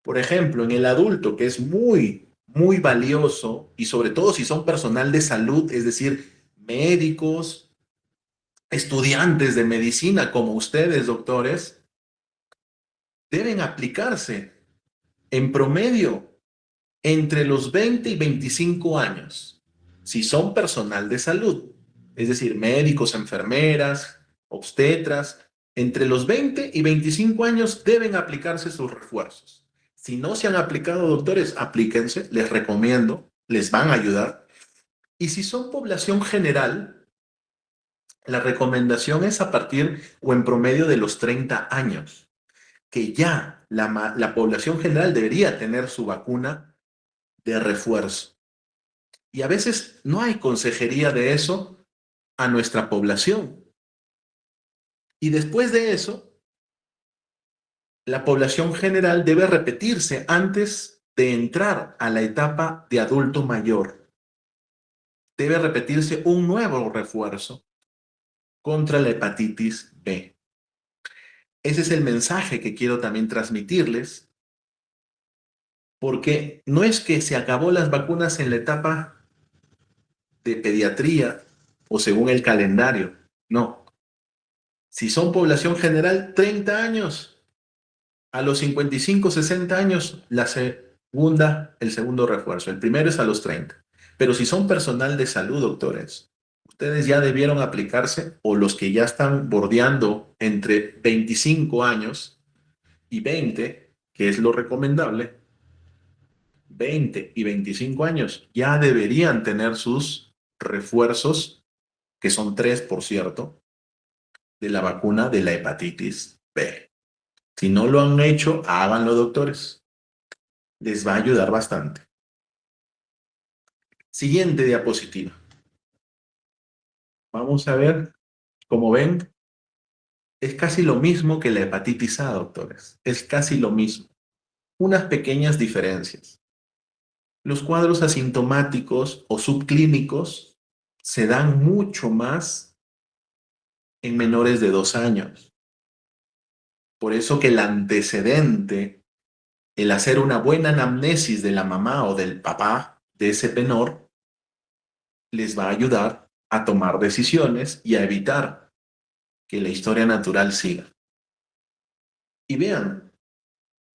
Por ejemplo, en el adulto, que es muy, muy valioso, y sobre todo si son personal de salud, es decir, médicos, estudiantes de medicina como ustedes, doctores, deben aplicarse en promedio entre los 20 y 25 años, si son personal de salud, es decir, médicos, enfermeras, obstetras, entre los 20 y 25 años deben aplicarse sus refuerzos. Si no se han aplicado, doctores, aplíquense, les recomiendo, les van a ayudar. Y si son población general, la recomendación es a partir o en promedio de los 30 años, que ya la población general debería tener su vacuna de refuerzo. Y a veces no hay consejería de eso a nuestra población. Y después de eso, la población general debe repetirse antes de entrar a la etapa de adulto mayor. Debe repetirse un nuevo refuerzo contra la hepatitis B. Ese es el mensaje que quiero también transmitirles, porque no es que se acabó las vacunas en la etapa de pediatría o según el calendario, no. Si son población general, 30 años, a los 55, 60 años, el segundo refuerzo. El primero es a los 30. Pero si son personal de salud, doctores, ustedes ya debieron aplicarse, o los que ya están bordeando entre 25 años y 20, que es lo recomendable, 20 y 25 años, ya deberían tener sus refuerzos, que son 3, por cierto, de la vacuna de la hepatitis B. Si no lo han hecho, háganlo, doctores. Les va a ayudar bastante. Siguiente diapositiva. Vamos a ver, como ven, es casi lo mismo que la hepatitis A, doctores. Es casi lo mismo. Unas pequeñas diferencias. Los cuadros asintomáticos o subclínicos se dan mucho más en menores de 2 años. Por eso que el antecedente, el hacer una buena anamnesis de la mamá o del papá de ese menor, les va a ayudar a tomar decisiones y a evitar que la historia natural siga. Y vean,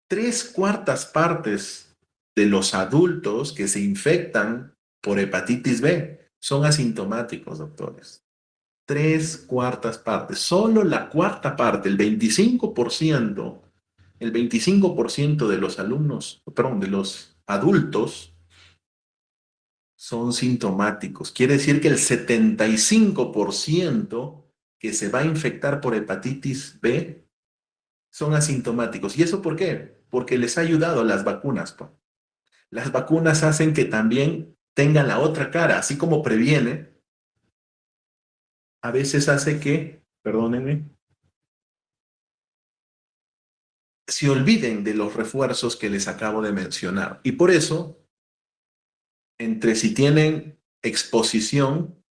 3/4 partes de los adultos que se infectan por hepatitis B son asintomáticos, doctores. 3/4 partes. Solo la cuarta parte, el 25%, de los alumnos, perdón, de los adultos son sintomáticos. Quiere decir que el 75% que se va a infectar por hepatitis B son asintomáticos. ¿Y eso por qué? Porque les ha ayudado las vacunas, pues. Las vacunas hacen que también tengan la otra cara, así como previene, a veces hace que, perdónenme, se olviden de los refuerzos que les acabo de mencionar. Y por eso, entre si tienen exposición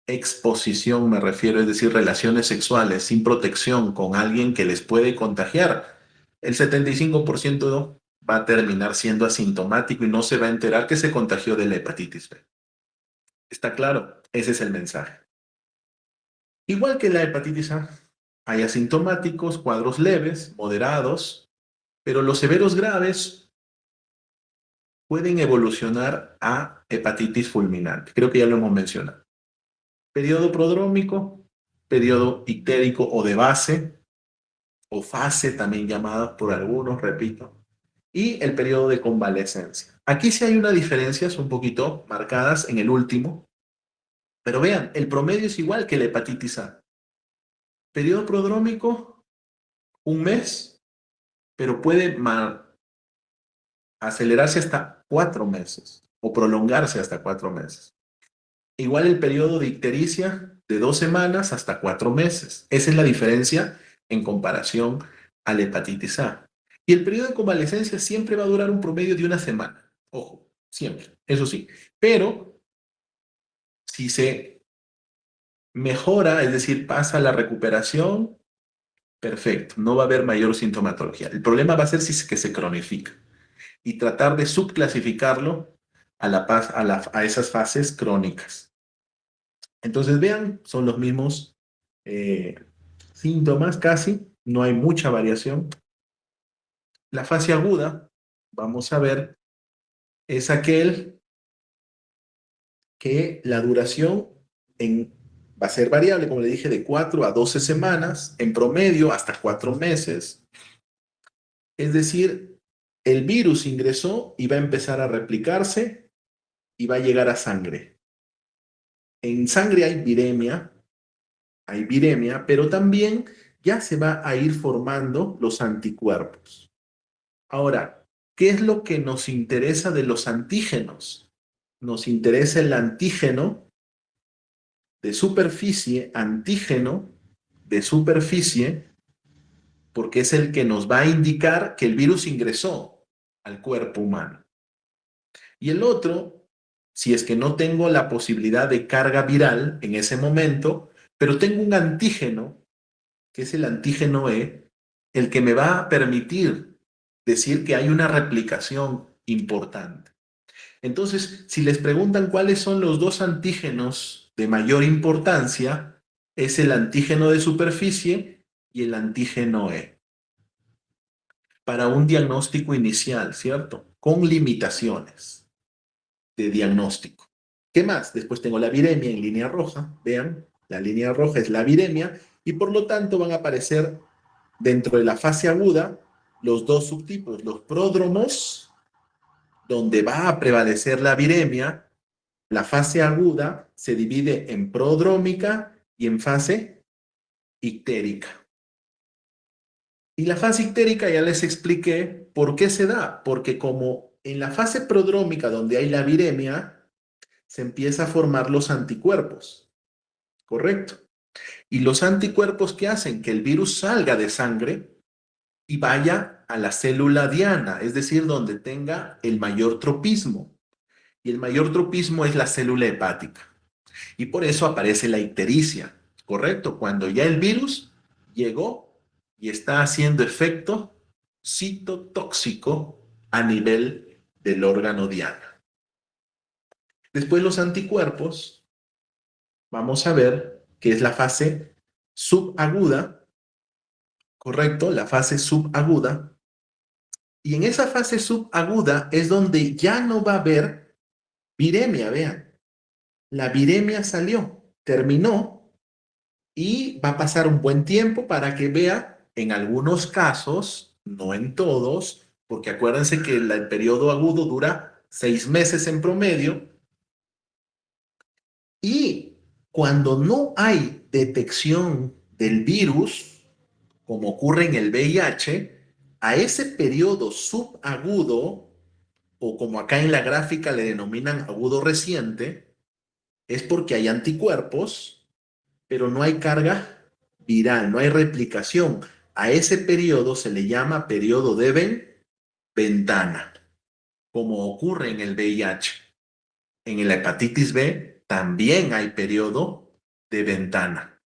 me refiero, es decir, relaciones sexuales sin protección con alguien que les puede contagiar, el 75% va a terminar siendo asintomático y no se va a enterar que se contagió de la hepatitis B. ¿Está claro? Ese es el mensaje. Igual que la hepatitis A, hay asintomáticos, cuadros leves, moderados, pero los severos graves pueden evolucionar a hepatitis fulminante. Creo que ya lo hemos mencionado. Periodo prodrómico, periodo ictérico o de base, o fase también llamada por algunos, repito, y el periodo de convalecencia. Aquí sí hay unas diferencias un poquito marcadas en el último, pero vean, el promedio es igual que la hepatitis A. Periodo prodrómico, un mes, pero puede acelerarse hasta 4 meses o prolongarse hasta 4 meses. Igual el periodo de ictericia de 2 semanas hasta 4 meses. Esa es la diferencia en comparación a la hepatitis A. Y el periodo de convalecencia siempre va a durar un promedio de 1 semana. Ojo, siempre, eso sí. Pero si se mejora, es decir, pasa la recuperación, perfecto, no va a haber mayor sintomatología. El problema va a ser si es que se cronifica y tratar de subclasificarlo a esas fases crónicas. Entonces, vean, son los mismos síntomas casi, no hay mucha variación. La fase aguda, vamos a ver, es aquel que la duración va a ser variable, como le dije, de 4 a 12 semanas, en promedio hasta 4 meses. Es decir, el virus ingresó y va a empezar a replicarse y va a llegar a sangre. En sangre hay viremia, pero también ya se va a ir formando los anticuerpos. Ahora, ¿qué es lo que nos interesa de los antígenos? Nos interesa el antígeno de superficie, porque es el que nos va a indicar que el virus ingresó al cuerpo humano. Y el otro, si es que no tengo la posibilidad de carga viral en ese momento, pero tengo un antígeno, que es el antígeno E, el que me va a permitir decir que hay una replicación importante. Entonces, si les preguntan cuáles son los dos antígenos de mayor importancia, es el antígeno de superficie y el antígeno E. Para un diagnóstico inicial, ¿cierto? Con limitaciones de diagnóstico. ¿Qué más? Después tengo la viremia en línea roja. Vean, la línea roja es la viremia y por lo tanto van a aparecer dentro de la fase aguda los dos subtipos, los pródromos, donde va a prevalecer la viremia. La fase aguda se divide en prodrómica y en fase ictérica. Y la fase ictérica ya les expliqué por qué se da, porque como en la fase prodrómica donde hay la viremia, se empieza a formar los anticuerpos, ¿correcto? Y los anticuerpos que hacen que el virus salga de sangre y vaya a la célula diana, es decir, donde tenga el mayor tropismo. Y el mayor tropismo es la célula hepática. Y por eso aparece la ictericia, ¿correcto? Cuando ya el virus llegó y está haciendo efecto citotóxico a nivel del órgano diana. Después los anticuerpos, vamos a ver que es la fase subaguda, ¿correcto? La fase subaguda. Y en esa fase subaguda es donde ya no va a haber viremia, vean. La viremia salió, terminó y va a pasar un buen tiempo para que vea, en algunos casos, no en todos, porque acuérdense que el periodo agudo dura 6 meses en promedio. Y cuando no hay detección del virus, como ocurre en el VIH, a ese periodo subagudo, o como acá en la gráfica le denominan agudo reciente, es porque hay anticuerpos, pero no hay carga viral, no hay replicación. A ese periodo se le llama periodo de ventana, como ocurre en el VIH. En la hepatitis B también hay periodo de ventana,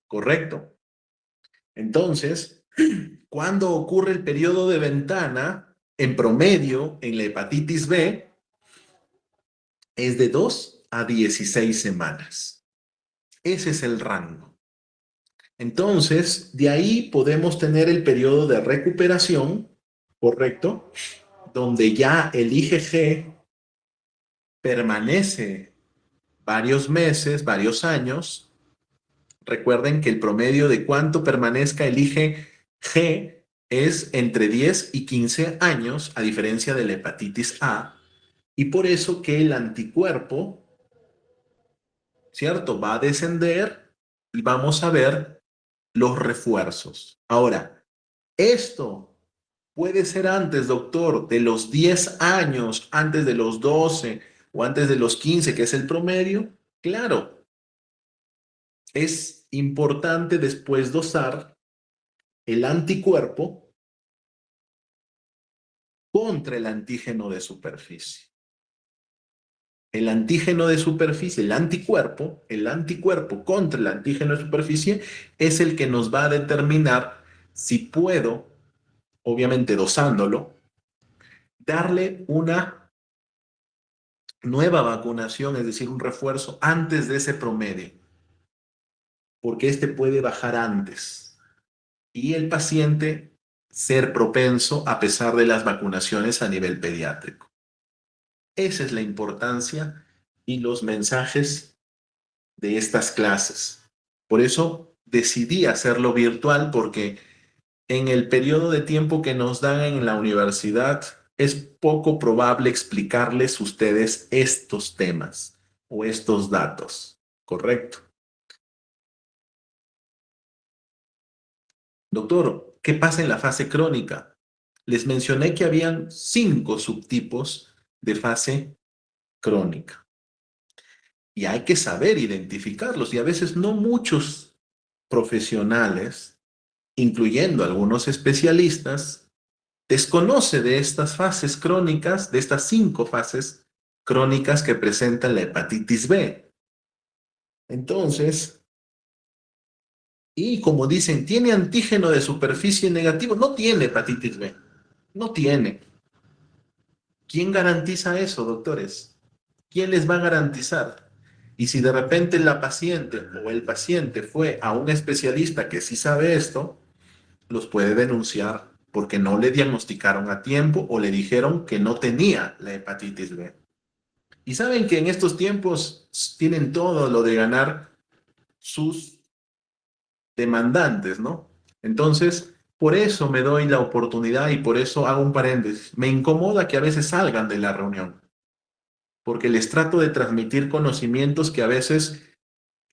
¿correcto? Entonces, cuando ocurre el periodo de ventana, en promedio, en la hepatitis B, es de 2 a 16 semanas. Ese es el rango. Entonces, de ahí podemos tener el periodo de recuperación, ¿correcto? Donde ya el IgG permanece varios meses, varios años. Recuerden que el promedio de cuánto permanezca el IgG es entre 10 y 15 años, a diferencia de la hepatitis A, y por eso que el anticuerpo, ¿cierto?, va a descender y vamos a ver los refuerzos. Ahora, esto puede ser antes, doctor, de los 10 años, antes de los 12 o antes de los 15, que es el promedio. Claro, es importante después dosar el anticuerpo contra el antígeno de superficie. El antígeno de superficie, el anticuerpo contra el antígeno de superficie es el que nos va a determinar si puedo, obviamente dosándolo, darle una nueva vacunación, es decir, un refuerzo antes de ese promedio, porque este puede bajar antes y el paciente ser propenso a pesar de las vacunaciones a nivel pediátrico. Esa es la importancia y los mensajes de estas clases. Por eso decidí hacerlo virtual, porque en el periodo de tiempo que nos dan en la universidad es poco probable explicarles ustedes estos temas o estos datos, ¿correcto? Doctor, ¿qué pasa en la fase crónica? Les mencioné que habían 5 subtipos de fase crónica. Y hay que saber identificarlos. Y a veces no muchos profesionales, incluyendo algunos especialistas, desconoce de estas fases crónicas, de estas 5 fases crónicas que presenta la hepatitis B. Entonces, y como dicen, ¿tiene antígeno de superficie negativo? No tiene hepatitis B. No tiene. ¿Quién garantiza eso, doctores? ¿Quién les va a garantizar? Y si de repente la paciente o el paciente fue a un especialista que sí sabe esto, los puede denunciar porque no le diagnosticaron a tiempo o le dijeron que no tenía la hepatitis B. Y saben que en estos tiempos tienen todo lo de ganar sus demandantes, ¿no? Entonces, por eso me doy la oportunidad y por eso hago un paréntesis. Me incomoda que a veces salgan de la reunión, porque les trato de transmitir conocimientos que a veces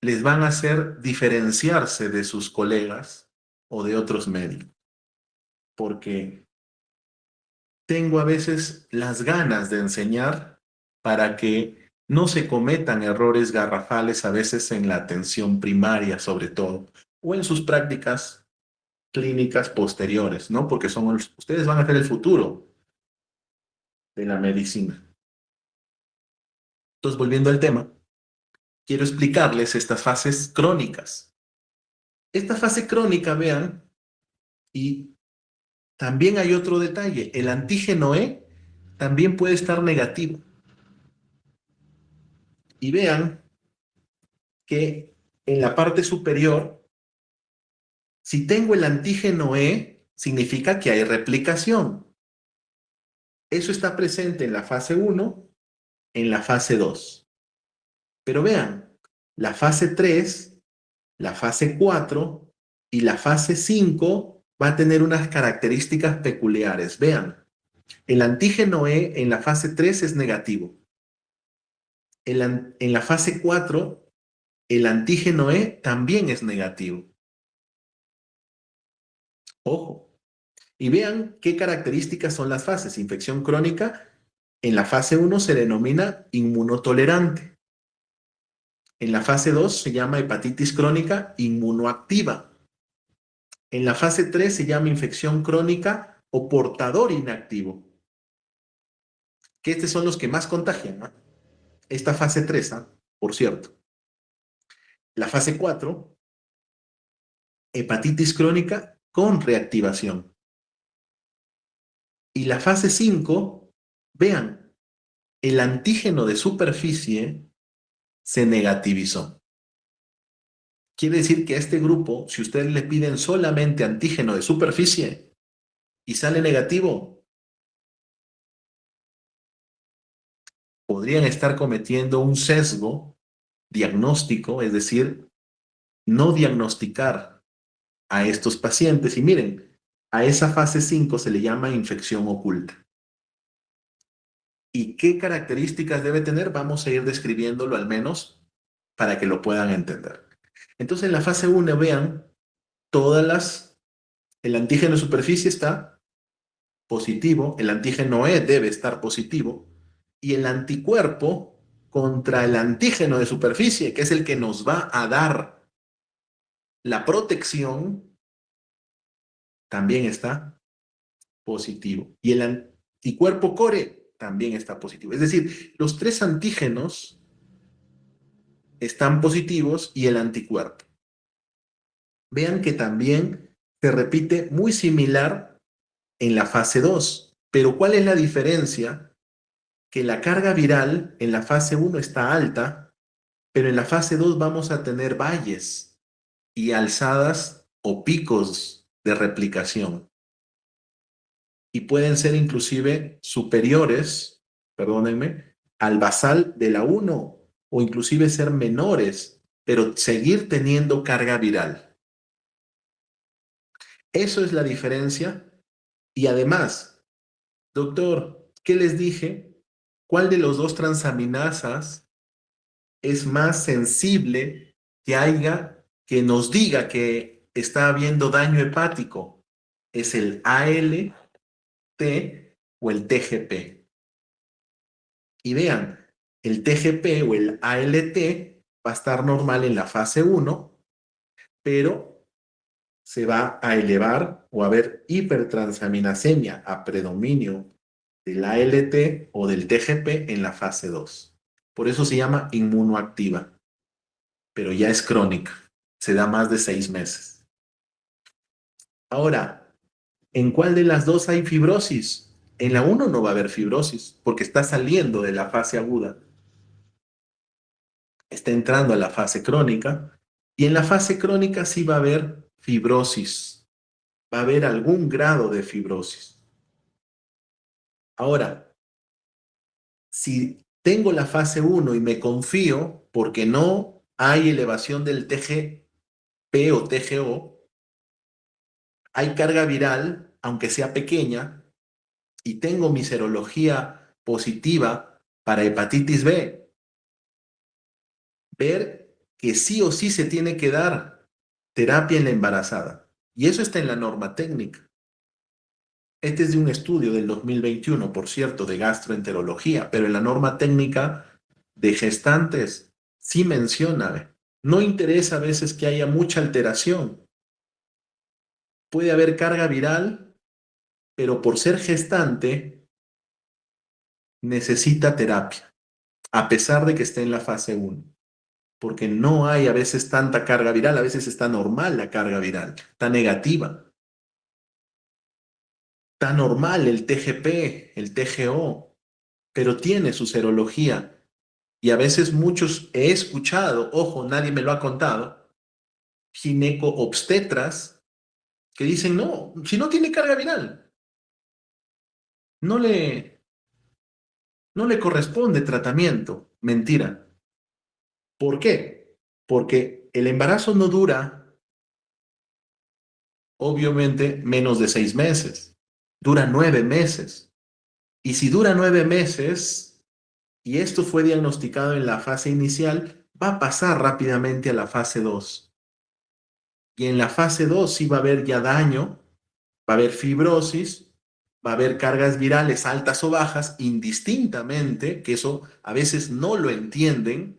les van a hacer diferenciarse de sus colegas o de otros médicos, porque tengo a veces las ganas de enseñar para que no se cometan errores garrafales a veces en la atención primaria, sobre todo, o en sus prácticas clínicas posteriores, ¿no? Porque ustedes van a ser el futuro de la medicina. Entonces, volviendo al tema, quiero explicarles estas fases crónicas. Esta fase crónica, vean, y también hay otro detalle, el antígeno E también puede estar negativo. Y vean que en la parte superior, si tengo el antígeno E, significa que hay replicación. Eso está presente en la fase 1, en la fase 2. Pero vean, la fase 3, la fase 4 y la fase 5 va a tener unas características peculiares. Vean, El antígeno E en la fase 3 es negativo. En la fase 4, el antígeno E también es negativo. Ojo. Y vean qué características son las fases. Infección crónica, en la fase 1 se denomina inmunotolerante. En la fase 2 se llama hepatitis crónica inmunoactiva. En la fase 3 se llama infección crónica o portador inactivo. Que estos son los que más contagian, ¿no? Esta fase 3, por cierto. La fase 4, hepatitis crónica con reactivación. Y la fase 5, vean, el antígeno de superficie se negativizó. Quiere decir que a este grupo, si ustedes le piden solamente antígeno de superficie y sale negativo, podrían estar cometiendo un sesgo diagnóstico, es decir, no diagnosticar a estos pacientes. Y miren, a esa fase 5 se le llama infección oculta. ¿Y qué características debe tener? Vamos a ir describiéndolo al menos para que lo puedan entender. Entonces, en la fase 1, vean, el antígeno de superficie está positivo, el antígeno E debe estar positivo, y el anticuerpo contra el antígeno de superficie, que es el que nos va a dar la protección, también está positivo. Y el anticuerpo core también está positivo. Es decir, los tres antígenos están positivos y el anticuerpo. Vean que también se repite muy similar en la fase 2. Pero ¿cuál es la diferencia? Que la carga viral en la fase 1 está alta, pero en la fase 2 vamos a tener valles y alzadas o picos de replicación. Y pueden ser inclusive superiores, perdónenme, al basal de la 1 o inclusive ser menores, pero seguir teniendo carga viral. Eso es la diferencia. Y además, doctor, ¿qué les dije? ¿Cuál de los dos transaminasas es más sensible que nos diga que está habiendo daño hepático? ¿Es el ALT o el TGP? Y vean, el TGP o el ALT va a estar normal en la fase 1, pero se va a elevar o a haber hipertransaminasemia a predominio del ALT o del TGP en la fase 2. Por eso se llama inmunoactiva, pero ya es crónica, se da más de 6 meses. Ahora, ¿en cuál de las dos hay fibrosis? En la 1 no va a haber fibrosis, porque está saliendo de la fase aguda. Está entrando a la fase crónica, y en la fase crónica sí va a haber fibrosis. Va a haber algún grado de fibrosis. Ahora, si tengo la fase 1 y me confío porque no hay elevación del TGP o TGO, hay carga viral, aunque sea pequeña, y tengo mi serología positiva para hepatitis B, ver que sí o sí se tiene que dar terapia en la embarazada. Y eso está en la norma técnica. Este es de un estudio del 2021, por cierto, de gastroenterología, pero en la norma técnica de gestantes sí menciona. No interesa a veces que haya mucha alteración. Puede haber carga viral, pero por ser gestante necesita terapia, a pesar de que esté en la fase 1. Porque no hay a veces tanta carga viral, a veces está normal la carga viral, está negativa. Está normal el TGP, el TGO, pero tiene su serología. Y a veces muchos he escuchado, ojo, nadie me lo ha contado, gineco-obstetras que dicen, no, si no tiene carga viral, no le, no le corresponde tratamiento. Mentira. ¿Por qué? Porque el embarazo no dura, obviamente, menos de 6 meses. Dura 9 meses. Y si dura 9 meses y esto fue diagnosticado en la fase inicial, va a pasar rápidamente a la fase 2. Y en la fase 2 sí va a haber ya daño, va a haber fibrosis, va a haber cargas virales altas o bajas, indistintamente, que eso a veces no lo entienden.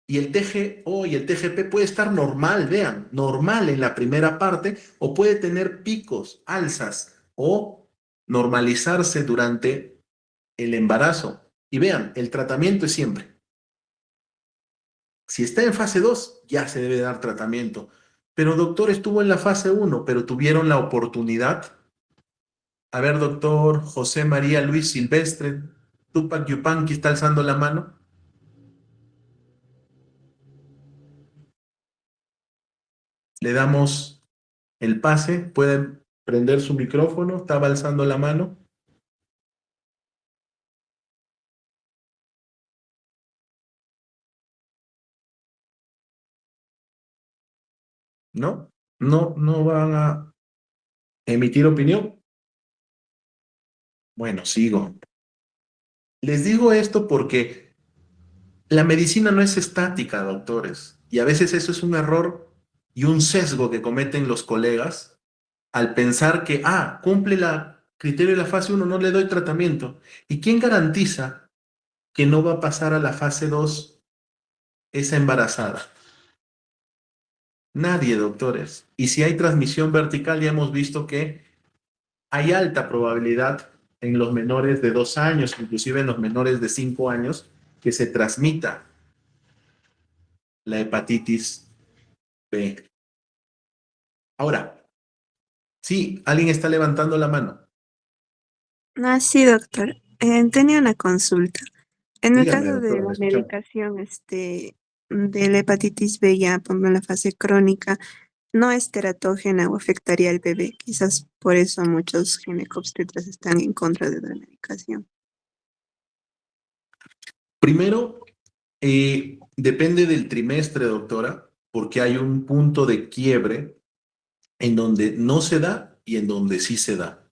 Y el TGO y el TGP puede estar normal, vean, normal en la primera parte, o puede tener picos, alzas, o normalizarse durante el embarazo. Y vean, el tratamiento es siempre. Si está en fase 2 ya se debe dar tratamiento. Pero doctor, estuvo en la fase 1 pero tuvieron la oportunidad. A ver, doctor José María Luis Silvestre, Tupac Yupanqui está alzando la mano. Le damos el pase, pueden prender su micrófono, estaba alzando la mano. ¿No? No van a emitir opinión. Bueno, sigo. Les digo esto porque la medicina no es estática, doctores, y a veces eso es un error y un sesgo que cometen los colegas al pensar que, cumple el criterio de la fase 1, no le doy tratamiento. ¿Y quién garantiza que no va a pasar a la fase 2 esa embarazada? Nadie, doctores. Y si hay transmisión vertical, ya hemos visto que hay alta probabilidad en los menores de 2 años, inclusive en los menores de 5 años, que se transmita la hepatitis B. Ahora, sí, alguien está levantando la mano. Sí, doctor. Tenía una consulta. En el Dígame, caso de doctora, le la escuchamos. medicación, de la hepatitis B ya pongo en la fase crónica, no es teratógena o afectaría al bebé. Quizás por eso muchos ginecobstetras están en contra de la medicación. Primero, depende del trimestre, doctora, porque hay un punto de quiebre en donde no se da y en donde sí se da.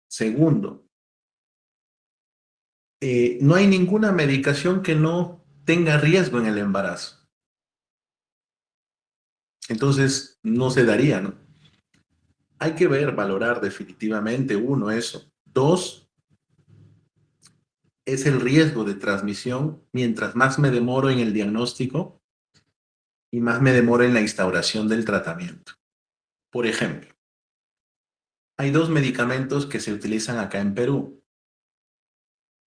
Segundo, no hay ninguna medicación que no tenga riesgo en el embarazo. Entonces, no se daría, ¿no? Hay que ver, valorar definitivamente, uno, eso. Dos, es el riesgo de transmisión. Mientras más me demoro en el diagnóstico y más me demoro en la instauración del tratamiento. Por ejemplo, hay 2 medicamentos que se utilizan acá en Perú,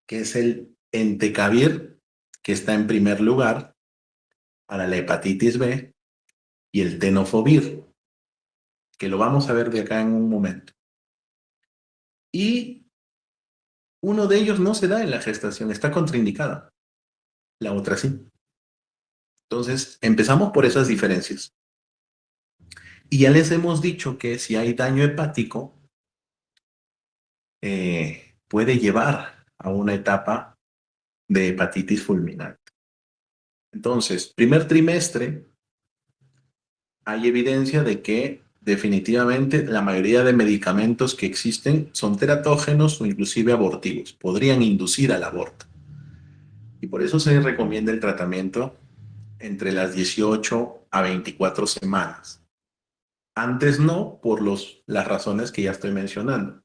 que es el Entecavir, que está en primer lugar para la hepatitis B, y el Tenofovir, que lo vamos a ver de acá en un momento. Y uno de ellos no se da en la gestación, está contraindicada. La otra sí. Entonces, empezamos por esas diferencias. Y ya les hemos dicho que si hay daño hepático, puede llevar a una etapa de hepatitis fulminante. Entonces, primer trimestre, hay evidencia de que definitivamente la mayoría de medicamentos que existen son teratógenos o inclusive abortivos, podrían inducir al aborto. Y por eso se recomienda el tratamiento entre las 18 a 24 semanas. Antes no, por las razones que ya estoy mencionando.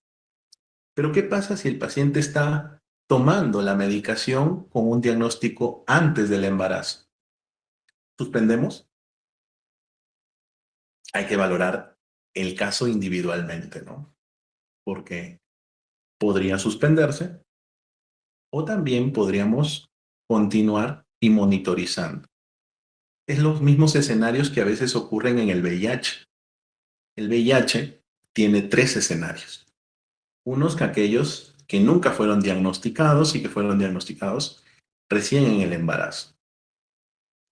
Pero ¿qué pasa si el paciente está tomando la medicación con un diagnóstico antes del embarazo? ¿Suspendemos? Hay que valorar el caso individualmente, ¿no? Porque podría suspenderse o también podríamos continuar y monitorizando. Es los mismos escenarios que a veces ocurren en el VIH. El VIH tiene 3 escenarios. Unos que aquellos que nunca fueron diagnosticados y que fueron diagnosticados recién en el embarazo.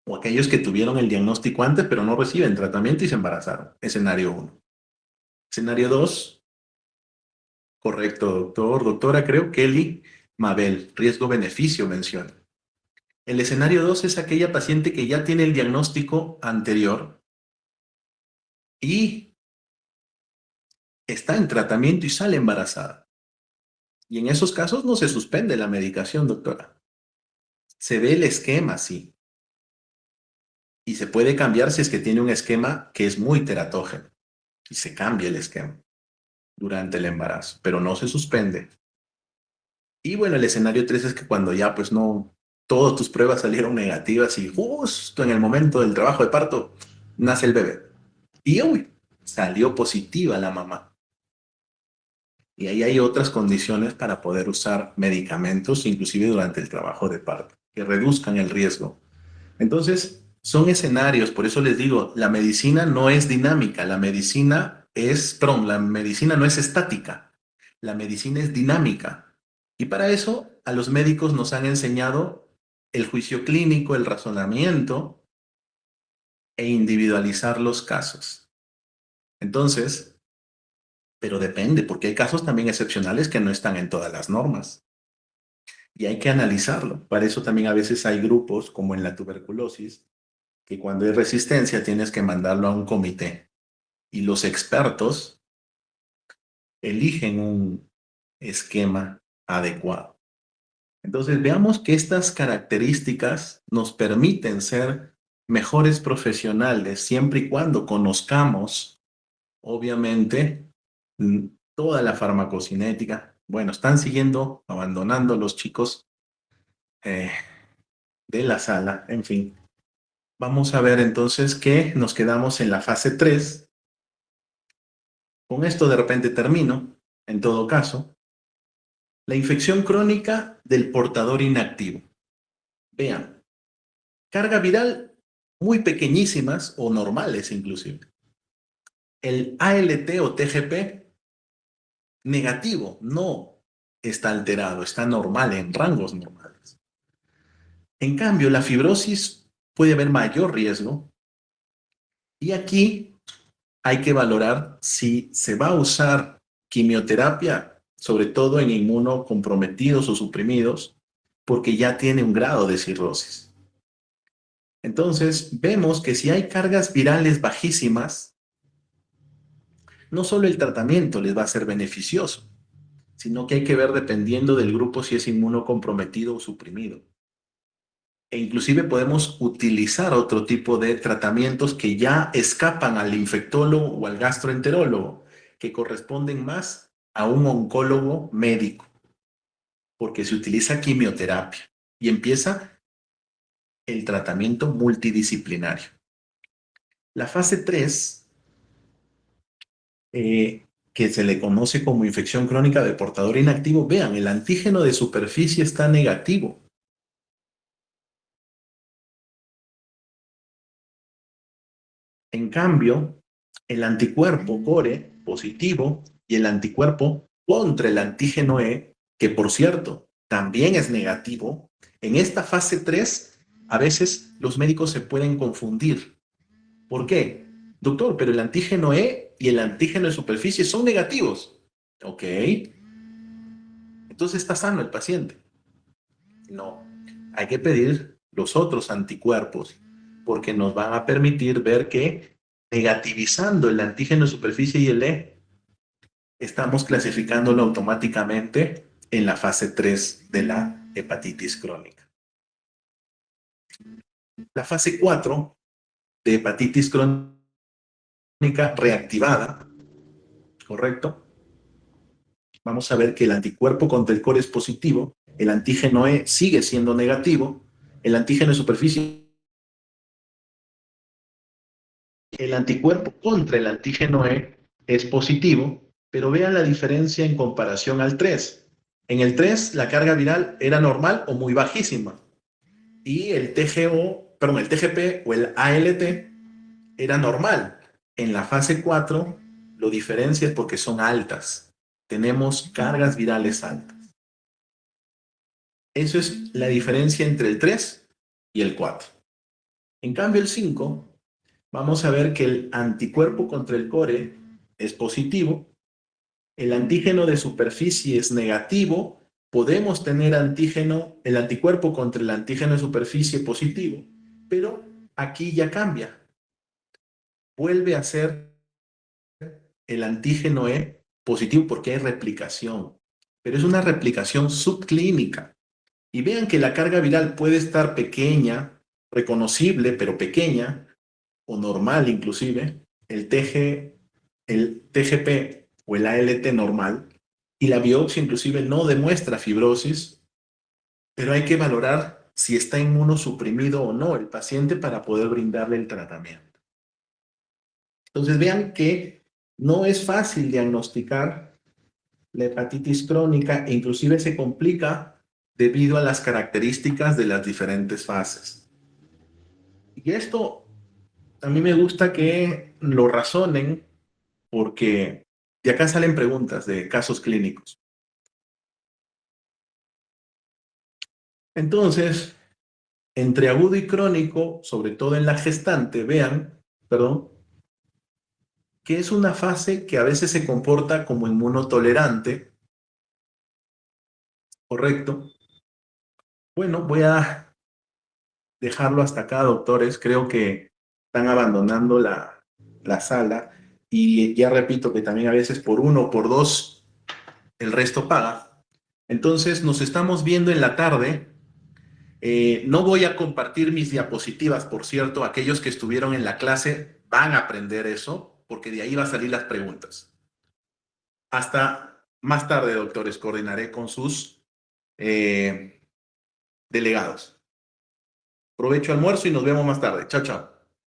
O aquellos que tuvieron el diagnóstico antes pero no reciben tratamiento y se embarazaron. Escenario 1. Escenario 2. Correcto, doctor. Doctora, creo Kelly Mabel. Riesgo-beneficio menciona. El escenario 2 es aquella paciente que ya tiene el diagnóstico anterior y está en tratamiento y sale embarazada. Y en esos casos no se suspende la medicación, doctora. Se ve el esquema, sí. Y se puede cambiar si es que tiene un esquema que es muy teratógeno. Y se cambia el esquema durante el embarazo, pero no se suspende. Y bueno, el escenario 3 es que cuando ya pues no, todas tus pruebas salieron negativas y justo en el momento del trabajo de parto nace el bebé. Y uy, salió positiva la mamá. Y ahí hay otras condiciones para poder usar medicamentos, inclusive durante el trabajo de parto, que reduzcan el riesgo. Entonces, son escenarios, por eso les digo, la medicina no es dinámica, la medicina no es estática, la medicina es dinámica. Y para eso, a los médicos nos han enseñado el juicio clínico, el razonamiento e individualizar los casos. Entonces, pero depende, porque hay casos también excepcionales que no están en todas las normas. Y hay que analizarlo. Para eso también a veces hay grupos, como en la tuberculosis, que cuando hay resistencia tienes que mandarlo a un comité. Y los expertos eligen un esquema adecuado. Entonces veamos que estas características nos permiten ser mejores profesionales siempre y cuando conozcamos, obviamente, toda la farmacocinética. Bueno, están abandonando los chicos de la sala, en fin. Vamos a ver entonces que nos quedamos en la fase 3. Con esto de repente termino, en todo caso. La infección crónica del portador inactivo. Vean, carga viral muy pequeñísimas o normales inclusive. El ALT o TGP negativo no está alterado, está normal, en rangos normales. En cambio, la fibrosis puede haber mayor riesgo. Y aquí hay que valorar si se va a usar quimioterapia, sobre todo en inmunocomprometidos o suprimidos, porque ya tiene un grado de cirrosis. Entonces, vemos que si hay cargas virales bajísimas, no solo el tratamiento les va a ser beneficioso, sino que hay que ver dependiendo del grupo si es inmunocomprometido o suprimido. E inclusive podemos utilizar otro tipo de tratamientos que ya escapan al infectólogo o al gastroenterólogo, que corresponden más a un oncólogo médico, porque se utiliza quimioterapia y empieza el tratamiento multidisciplinario. La fase 3, que se le conoce como infección crónica de portador inactivo, vean, el antígeno de superficie está negativo. En cambio, el anticuerpo core positivo y el anticuerpo contra el antígeno E, que por cierto también es negativo, en esta fase 3 a veces los médicos se pueden confundir. ¿Por qué? Doctor, pero el antígeno E y el antígeno de superficie son negativos. Ok. Entonces está sano el paciente. No, hay que pedir los otros anticuerpos porque nos van a permitir ver que negativizando el antígeno de superficie y el E, estamos clasificándolo automáticamente en la fase 3 de la hepatitis crónica. La fase 4 de hepatitis crónica reactivada, ¿correcto? Vamos a ver que el anticuerpo contra el core es positivo, el antígeno E sigue siendo negativo, el antígeno de superficie, el anticuerpo contra el antígeno E es positivo, pero vean la diferencia en comparación al 3. En el 3 la carga viral era normal o muy bajísima y el TGP o el ALT era normal. En la fase 4 lo diferencia es porque son altas. Tenemos cargas virales altas. Eso es la diferencia entre el 3 y el 4. En cambio, el 5, vamos a ver que el anticuerpo contra el core es positivo, el antígeno de superficie es negativo, podemos tener el anticuerpo contra el antígeno de superficie positivo, pero aquí ya cambia. Vuelve a ser el antígeno E positivo porque hay replicación. pero es una replicación subclínica. Y vean que la carga viral puede estar pequeña, reconocible, pero pequeña, o normal inclusive, el TGP o el ALT normal, y la biopsia inclusive no demuestra fibrosis, pero hay que valorar si está inmunosuprimido o no el paciente para poder brindarle el tratamiento. Entonces vean que no es fácil diagnosticar la hepatitis crónica e inclusive se complica debido a las características de las diferentes fases. Y esto a mí me gusta que lo razonen porque de acá salen preguntas de casos clínicos. Entonces, entre agudo y crónico, sobre todo en la gestante, vean, perdón, que es una fase que a veces se comporta como inmunotolerante, ¿correcto? Bueno, voy a dejarlo hasta acá, doctores. Creo que están abandonando la sala y ya repito que también a veces por uno o por dos el resto paga. Entonces nos estamos viendo en la tarde. No voy a compartir mis diapositivas, por cierto, aquellos que estuvieron en la clase van a aprender eso, porque de ahí van a salir las preguntas. Hasta más tarde, doctores, coordinaré con sus delegados. Provecho almuerzo y nos vemos más tarde. Chao, chao.